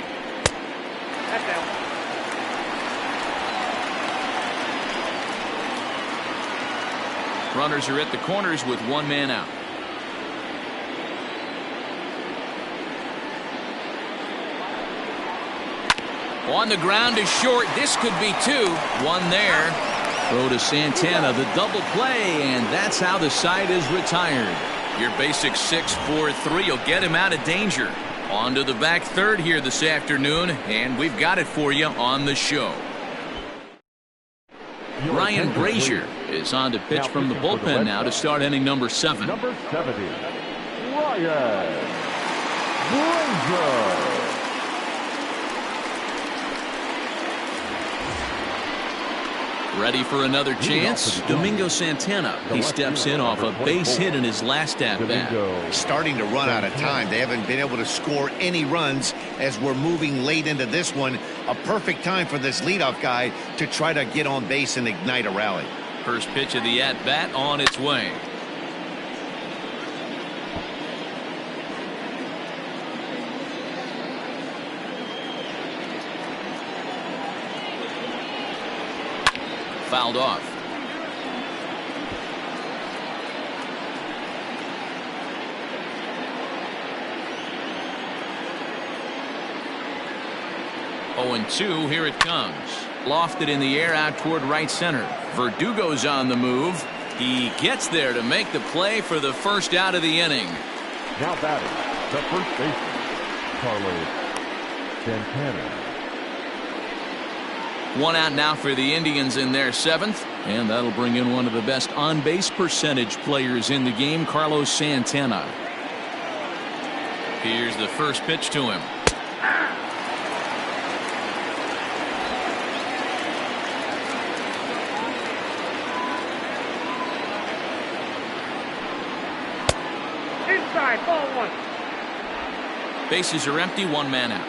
That's down. Runners are at the corners with 1 man out. On the ground is short. This could be 2. 1 there. Throw to Santana, the double play, and that's how the side is retired. Your basic 6-4-3 will get him out of danger. On to the back third here this afternoon, and we've got it for you on the show. Ryan Brazier is on to pitch from the bullpen now to start inning number 7. Number 70, Ryan Brazier. Ready for another chance? Domingo Santana. He steps in off a base hit in his last at-bat. Starting to run out of time. They haven't been able to score any runs as we're moving late into this one. A perfect time for this leadoff guy to try to get on base and ignite a rally. First pitch of the at-bat on its way. Fouled off. Oh, and 2. Here it comes. Lofted in the air out toward right center. Verdugo's on the move. He gets there to make the play for the first out of the inning. Now batting, the first baseman, Carlos Santana. 1 out now for the Indians in their 7th, and that'll bring in one of the best on-base percentage players in the game, Carlos Santana. Here's the first pitch to him. Inside, ball 1. Bases are empty, 1 man out.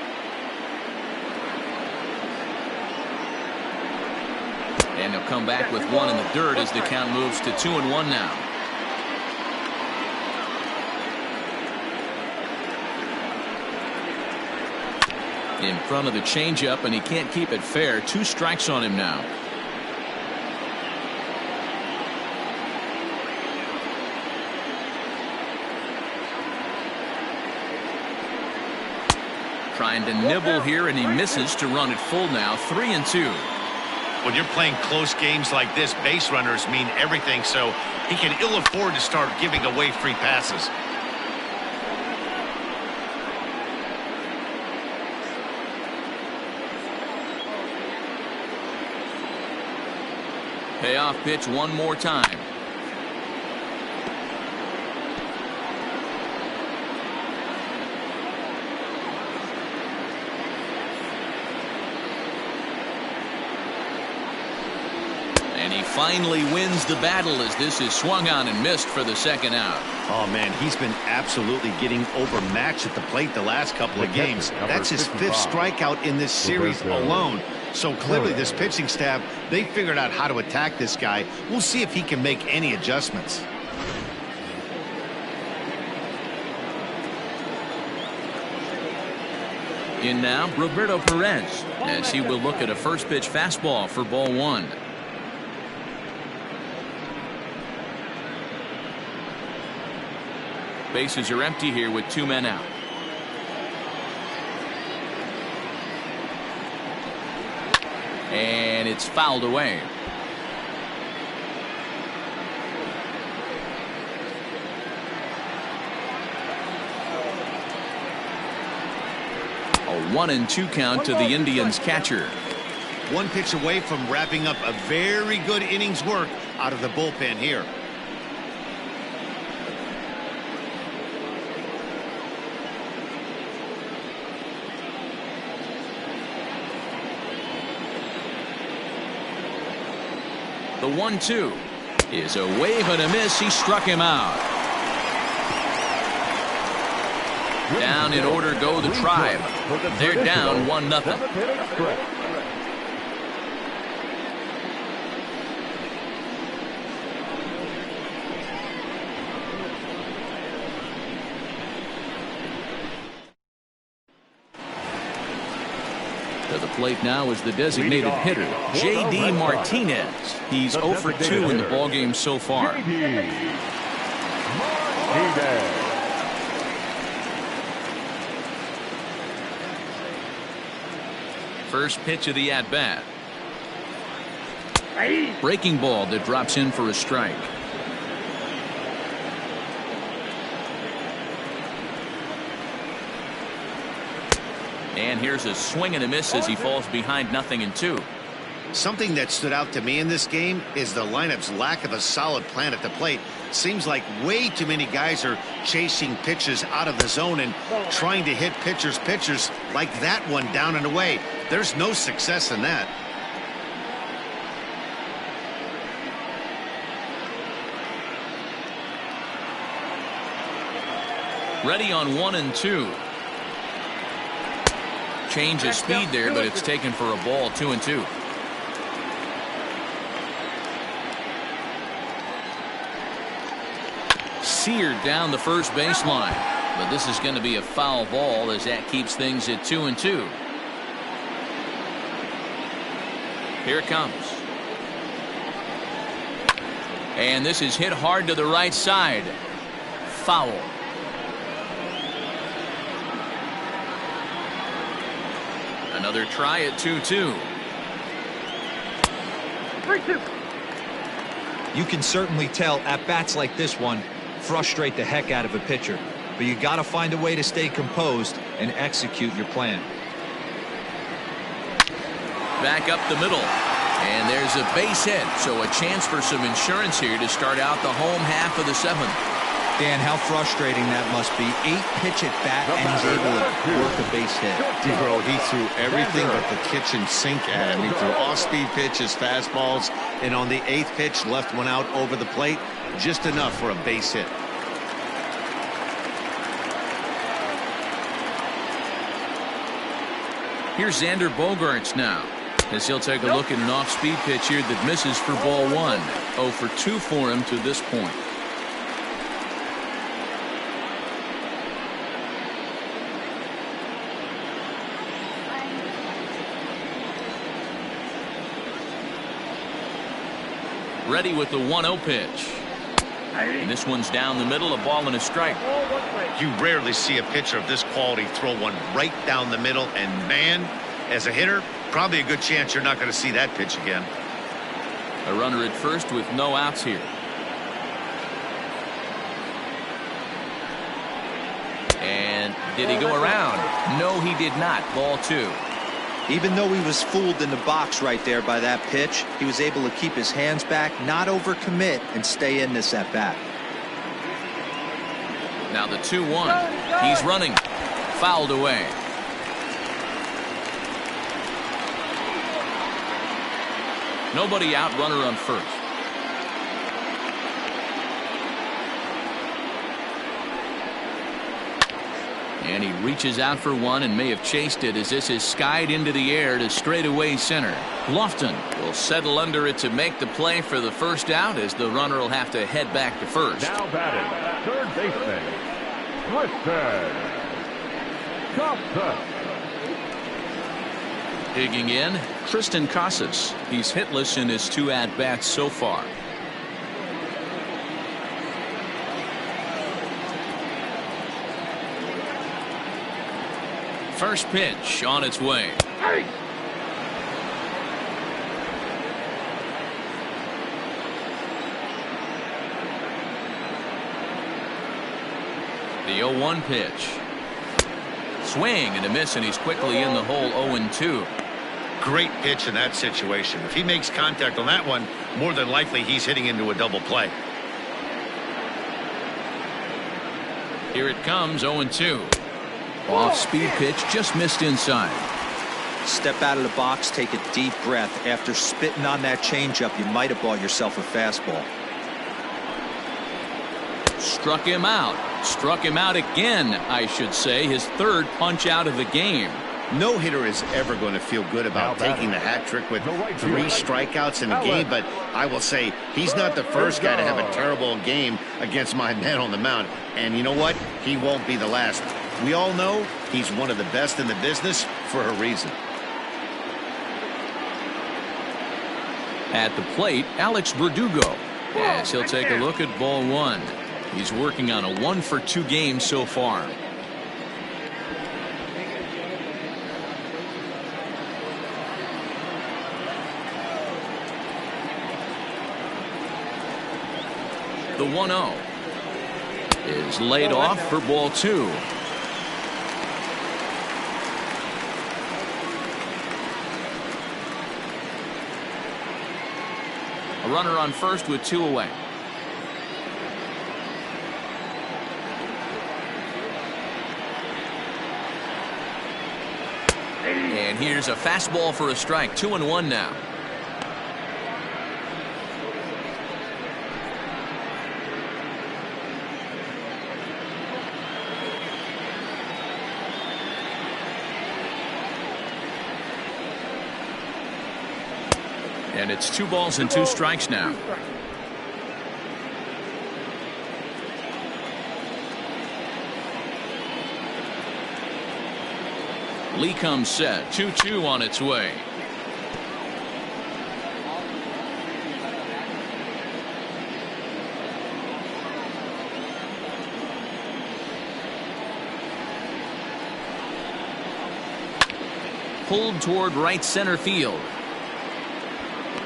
And he'll come back with 1 in the dirt as the count moves to 2-1 now. In front of the changeup, and he can't keep it fair. 2 strikes on him now. Trying to nibble here, and he misses to run it full now. 3-2. When you're playing close games like this, base runners mean everything, so he can ill afford to start giving away free passes. Payoff pitch one more time. And he finally wins the battle as this is swung on and missed for the second out. Oh, man, he's been absolutely getting overmatched at the plate the last couple of games. That's his 5th strikeout in this series alone. So clearly this pitching staff, they figured out how to attack this guy. We'll see if he can make any adjustments. In now, Roberto Perez, as he will look at a first pitch fastball for ball 1. Bases are empty here with 2 men out. And it's fouled away. A 1-2 count to the Indians catcher. One pitch away from wrapping up a very good innings work out of the bullpen here. The 1-2 is a wave and a miss. He struck him out. Down in order go the Tribe. They're down 1-0. To the plate now is the designated hitter, J.D. Martinez. He's 0 for 2 in the ballgame so far. First pitch of the at-bat. Breaking ball that drops in for a strike. And here's a swing and a miss as he falls behind 0-2. Something that stood out to me in this game is the lineup's lack of a solid plan at the plate. Seems like way too many guys are chasing pitches out of the zone and trying to hit pitchers like that one down and away. There's no success in that. Ready on 1-2. Change of speed there, but it's taken for a ball. 2-2. Seared down the first baseline, but this is going to be a foul ball as that keeps things at 2-2. Here it comes. And this is hit hard to the right side. Foul. Another try at 2-2. 3-2. You can certainly tell at bats like this one frustrate the heck out of a pitcher, but you got to find a way to stay composed and execute your plan. Back up the middle, and there's a base hit, so a chance for some insurance here to start out the home half of the 7th. Dan, how frustrating that must be. 8-pitch at bat, and he's able to work a base hit. Bro, he threw everything but the kitchen sink at him. He threw off-speed pitches, fastballs, and on the 8th pitch, left one out over the plate. Just enough for a base hit. Here's Xander Bogaerts now, as he'll take a look at an off-speed pitch here that misses for ball 1. 0 for 2 for him to this point. Ready with the 1-0 pitch. And this one's down the middle, a ball and a strike. You rarely see a pitcher of this quality throw one right down the middle, and man, as a hitter, probably a good chance you're not going to see that pitch again. A runner at first with no outs here. And did he go around? No, he did not. Ball 2. Even though he was fooled in the box right there by that pitch, he was able to keep his hands back, not overcommit, and stay in this at bat. Now the 2-1. He's running. Fouled away. Nobody out, runner on first. And he reaches out for one and may have chased it as this is skied into the air to straightaway center. Lofton will settle under it to make the play for the first out as the runner will have to head back to first. Now batting, third baseman, Thompson. Digging in, Tristan Casas. He's hitless in his 2 at-bats so far. First pitch on its way. The 0-1 pitch. Swing and a miss, and he's quickly in the hole. 0-2. Great pitch in that situation. If he makes contact on that one, more than likely he's hitting into a double play. Here it comes. 0-2. Off-speed pitch, just missed inside. Step out of the box, take a deep breath. After spitting on that changeup, you might have bought yourself a fastball. Struck him out. Struck him out again, I should say. His 3rd punch out of the game. No hitter is ever going to feel good about taking the hat trick with 3 strikeouts in a game, but I will say he's not the first guy to have a terrible game against my man on the mound. And you know what? He won't be the last. We all know he's one of the best in the business for a reason. At the plate, Alex Verdugo, as he'll take a look at ball 1. He's working on a 1-for-2 game so far. The 1-0 is laid off for ball 2. A runner on first with 2 away. And here's a fastball for a strike. 2-1 now. And it's 2 balls and 2 strikes now. Lee comes set. 2-2 on its way. Pulled toward right center field.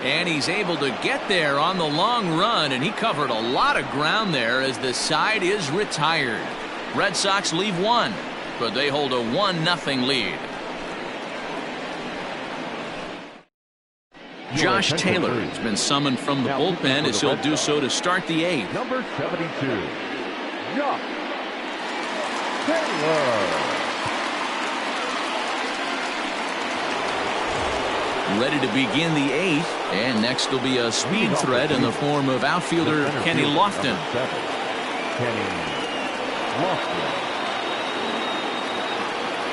And he's able to get there on the long run, and he covered a lot of ground there as the side is retired. Red Sox leave 1, but they hold a 1-0 lead. Josh Taylor has been summoned from the bullpen as he'll do so to start the 8th. Number 72, Josh Taylor. Ready to begin the 8th, and next will be a speed threat in the form of outfielder Kenny Lofton.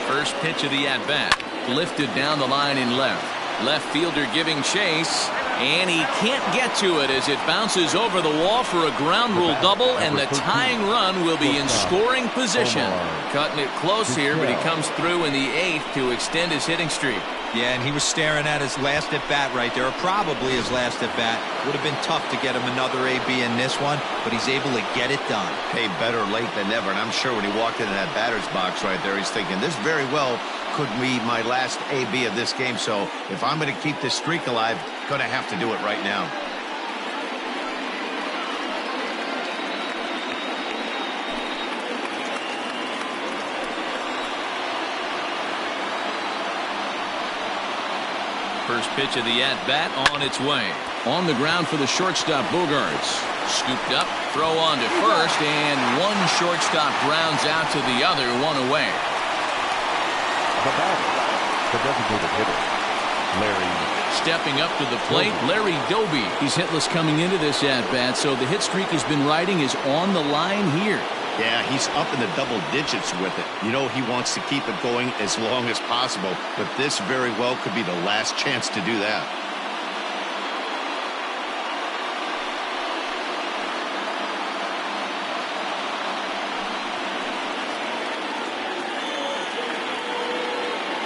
First pitch of the at-bat, lifted down the line in left. Left fielder giving chase, And he can't get to it as it bounces over the wall for a ground rule double, and the tying run will be in scoring position. Cutting it close here, but he comes through in the 8th to extend his hitting streak. Yeah, and he was staring at his last at-bat right there, or probably his last at-bat. Would have been tough to get him another AB in this one, but he's able to get it done. Hey, better late than never, and I'm sure when he walked into that batter's box right there, he's thinking, this very well could be my last AB of this game, so if I'm going to keep this streak alive, going to have to do it right now. First pitch of the at-bat on its way. On the ground for the shortstop, Bogarts. Scooped up, throw on to first, and one shortstop grounds out to the other, one away. The batter, the designated hitter, Larry. Stepping up to the plate, Larry Doby. He's hitless coming into this at-bat, so the hit streak he's been riding is on the line here. Yeah, he's up in the double digits with it. You know, he wants to keep it going as long as possible, but this very well could be the last chance to do that.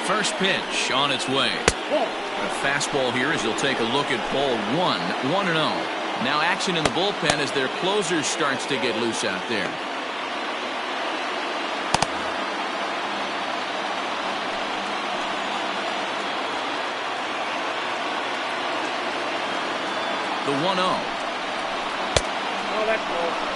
First pitch on its way. A fastball here as he'll take a look at ball 1-0. Now action in the bullpen as their closer starts to get loose out there. The 1-0. Oh, that's low.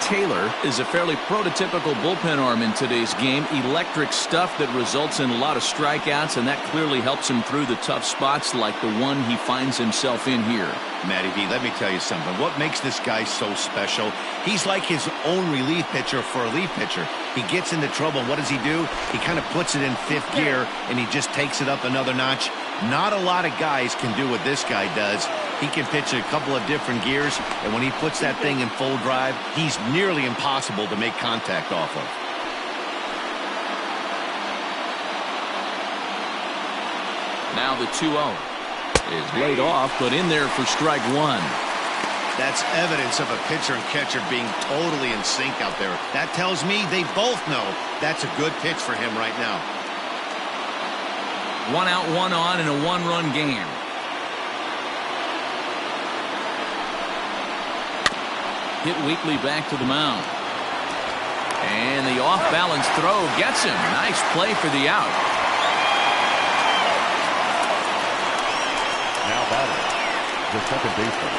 Taylor is a fairly prototypical bullpen arm in today's game. Electric stuff that results in a lot of strikeouts, and that clearly helps him through the tough spots like the one he finds himself in here. Matty V, let me tell you something. What makes this guy so special? He's like his own relief pitcher for a relief pitcher. He gets into trouble. What does he do? He kind of puts it in 5th gear, and he just takes it up another notch. Not a lot of guys can do what this guy does. He can pitch a couple of different gears, and when he puts that thing in full drive, he's nearly impossible to make contact off of. Now the 2-0 is laid off, but in there for strike 1. That's evidence of a pitcher and catcher being totally in sync out there. That tells me they both know that's a good pitch for him right now. 1 out, 1 on in a 1-run game. Hit weakly back to the mound. And the off-balance throw gets him. Nice play for the out. Now batting, the second baseman,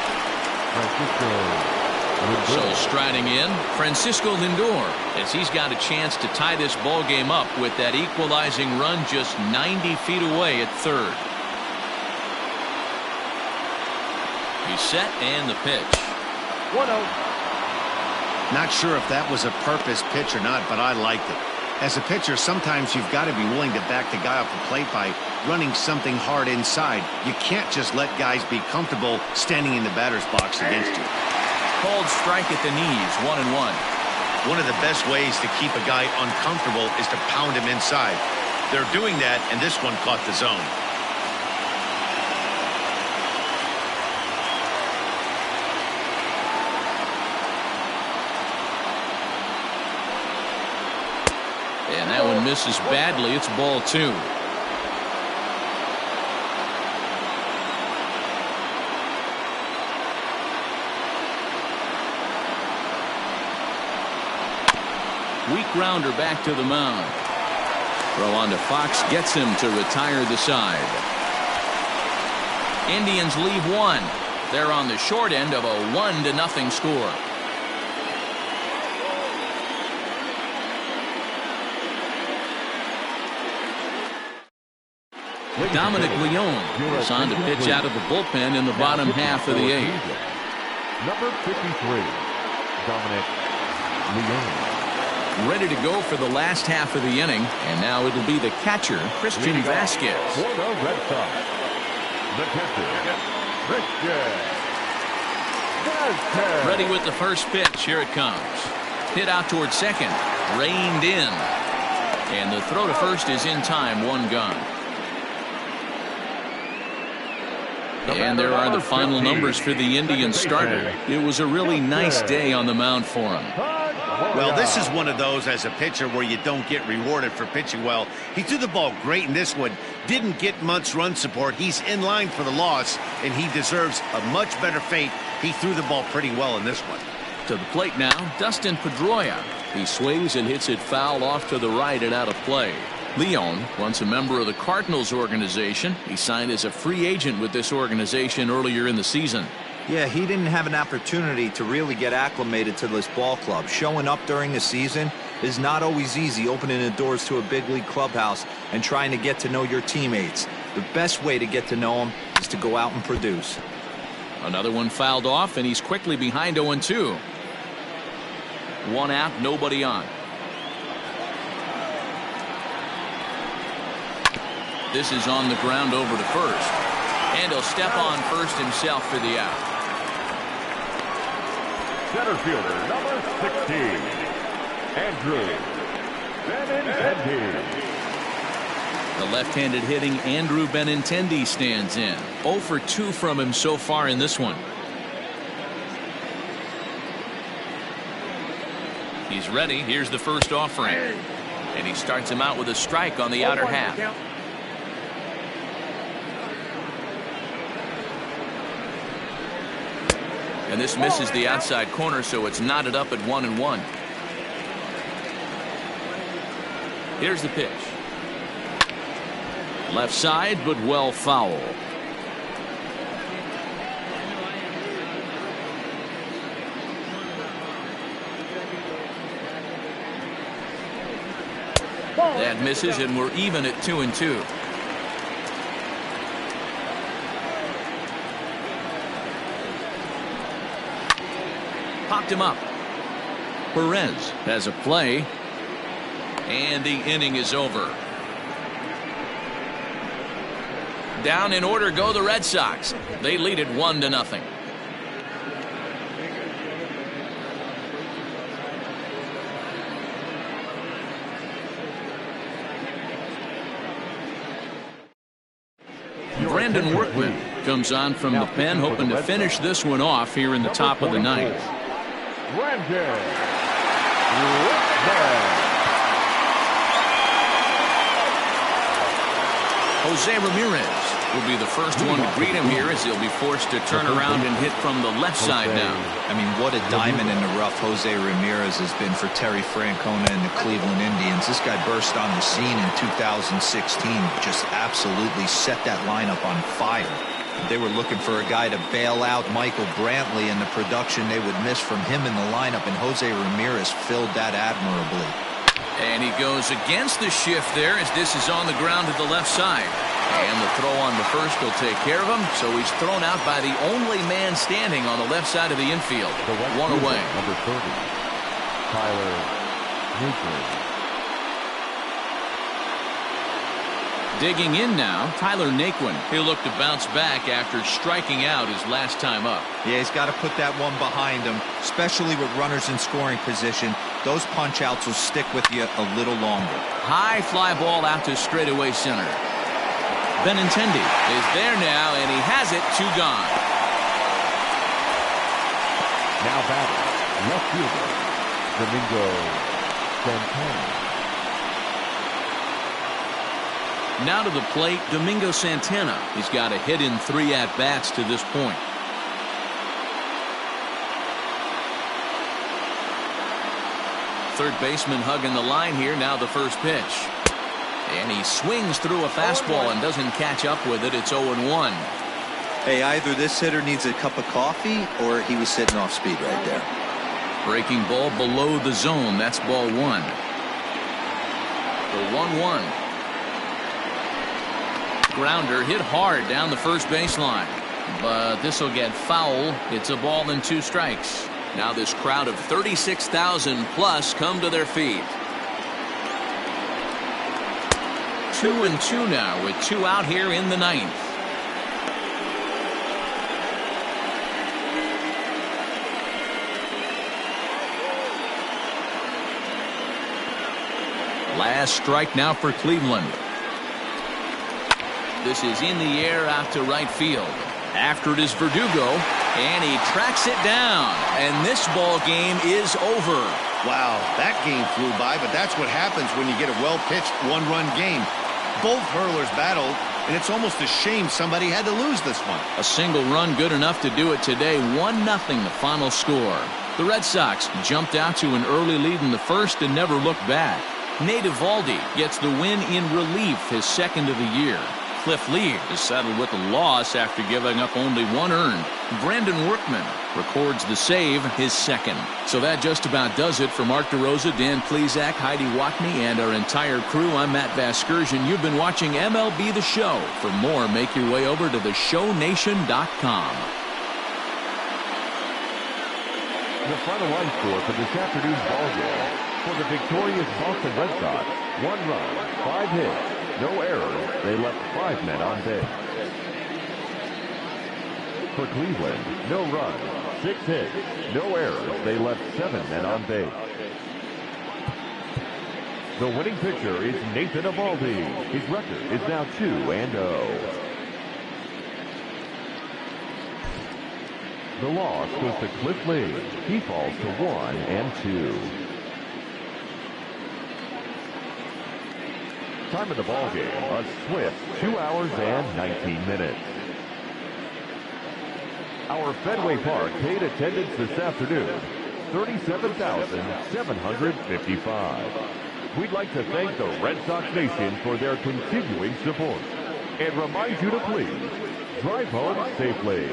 Francisco Lindor. So striding in, Francisco Lindor, as he's got a chance to tie this ball game up with that equalizing run just 90 feet away at third. He's set and the pitch. 1-0. Not sure if that was a purpose pitch or not, but I liked it. As a pitcher, sometimes you've got to be willing to back the guy off the plate by running something hard inside. You can't just let guys be comfortable standing in the batter's box against you. Called strike at the knees, 1-1. One of the best ways to keep a guy uncomfortable is to pound him inside. They're doing that, and this one caught the zone. And that one misses badly. It's ball 2. Weak grounder back to the mound. Throw on to Fox gets him to retire the side. Indians leave 1. They're on the short end of a 1-0 score. Dominic Leone is on to pitch out of the bullpen in the bottom half of the 8th. Number 53, Dominic Leone. Ready to go for the last half of the inning, and now it'll be the catcher, Christian Vasquez. For the Red Sox, the catcher, Christian Vasquez. Ready with the first pitch. Here it comes. Hit out towards second. Reined in. And the throw to first is in time. 1 gone. And there are the final numbers for the Indian starter. It was a really nice day on the mound for him. Well, this is one of those as a pitcher where you don't get rewarded for pitching well. He threw the ball great in this one. Didn't get much run support. He's in line for the loss, and he deserves a much better fate. He threw the ball pretty well in this one. To the plate now, Dustin Pedroia. He swings and hits it foul off to the right and out of play. Leon, once a member of the Cardinals organization, he signed as a free agent with this organization earlier in the season. Yeah, he didn't have an opportunity to really get acclimated to this ball club. Showing up during the season is not always easy, opening the doors to a big league clubhouse and trying to get to know your teammates. The best way to get to know them is to go out and produce. Another one fouled off, and he's quickly behind 0-2. One out, nobody on. This is on the ground over to first. And he'll step on first himself for the out. Center fielder, number 16, Andrew Benintendi. The left-handed hitting Andrew Benintendi stands in. 0 for 2 from him so far in this one. He's ready. Here's the first offering. And he starts him out with a strike on the outer half. And this misses the outside corner, so it's knotted up at 1-1. Here's the pitch. Left side, but well foul. That misses, and we're even at 2-2. Popped him up. Perez has a play, and the inning is over. Down in order go the Red Sox. They lead it 1-0. Brandon Workman comes on from the pen, hoping to finish this one off here in the top of the ninth. Jose Ramirez will be the first one to greet him here as he'll be forced to turn around and hit from the left side now. I mean, what a diamond in the rough Jose Ramirez has been for Terry Francona and the Cleveland Indians. This guy burst on the scene in 2016, just absolutely set that lineup on fire. They were looking for a guy to bail out Michael Brantley, and the production they would miss from him in the lineup, and Jose Ramirez filled that admirably. And he goes against the shift there as this is on the ground to the left side. And the throw on the first will take care of him, so he's thrown out by the only man standing on the left side of the infield. One away. Number 30, Tyler Naquin. Digging in now, Tyler Naquin. He'll look to bounce back after striking out his last time up. Yeah, he's got to put that one behind him, especially with runners in scoring position. Those punch-outs will stick with you a little longer. High fly ball out to straightaway center. Benintendi is there now, and he has it. 2 gone. Now batting, left fielder, Domingo Santana. Now to the plate, Domingo Santana. He's got a hit in 3 at-bats to this point. Third baseman hugging the line here. Now the first pitch. And he swings through a fastball and doesn't catch up with it. It's 0-1. Hey, either this hitter needs a cup of coffee or he was sitting off speed right there. Breaking ball below the zone. That's ball 1. The 1-1. Grounder hit hard down the first baseline, but this will get foul. It's a ball and 2 strikes. Now this crowd of 36,000 plus come to their feet. 2-2 now with 2 out here in the 9th. Last strike now for Cleveland. This is in the air out to right field. After it is Verdugo, and he tracks it down. And this ball game is over. Wow, that game flew by, but that's what happens when you get a well-pitched one-run game. Both hurlers battled, and it's almost a shame somebody had to lose this one. A single run good enough to do it today. 1-0 the final score. The Red Sox jumped out to an early lead in the first and never looked back. Nate Eovaldi gets the win in relief, his second of the year. Cliff Lee is settled with a loss after giving up only 1 earned. Brandon Workman records the save, his second. So that just about does it for Mark DeRosa, Dan Plesac, Heidi Watney, and our entire crew. I'm Matt Vasgersian. You've been watching MLB The Show. For more, make your way over to theshownation.com. The final line score for this afternoon's ballgame. For the victorious Boston Red Sox, 1 run, 5 hits, no errors. They left 5 men on base. For Cleveland, no runs, 6 hits, no errors. They left 7 men on base. The winning pitcher is Nathan Eovaldi. His record is now 2-0. The loss goes to Cliff Lee. He falls to 1-2. Time of the ball game, a swift 2 hours and 19 minutes. Our Fenway Park paid attendance this afternoon, 37,755. We'd like to thank the Red Sox Nation for their continuing support and remind you to please drive home safely.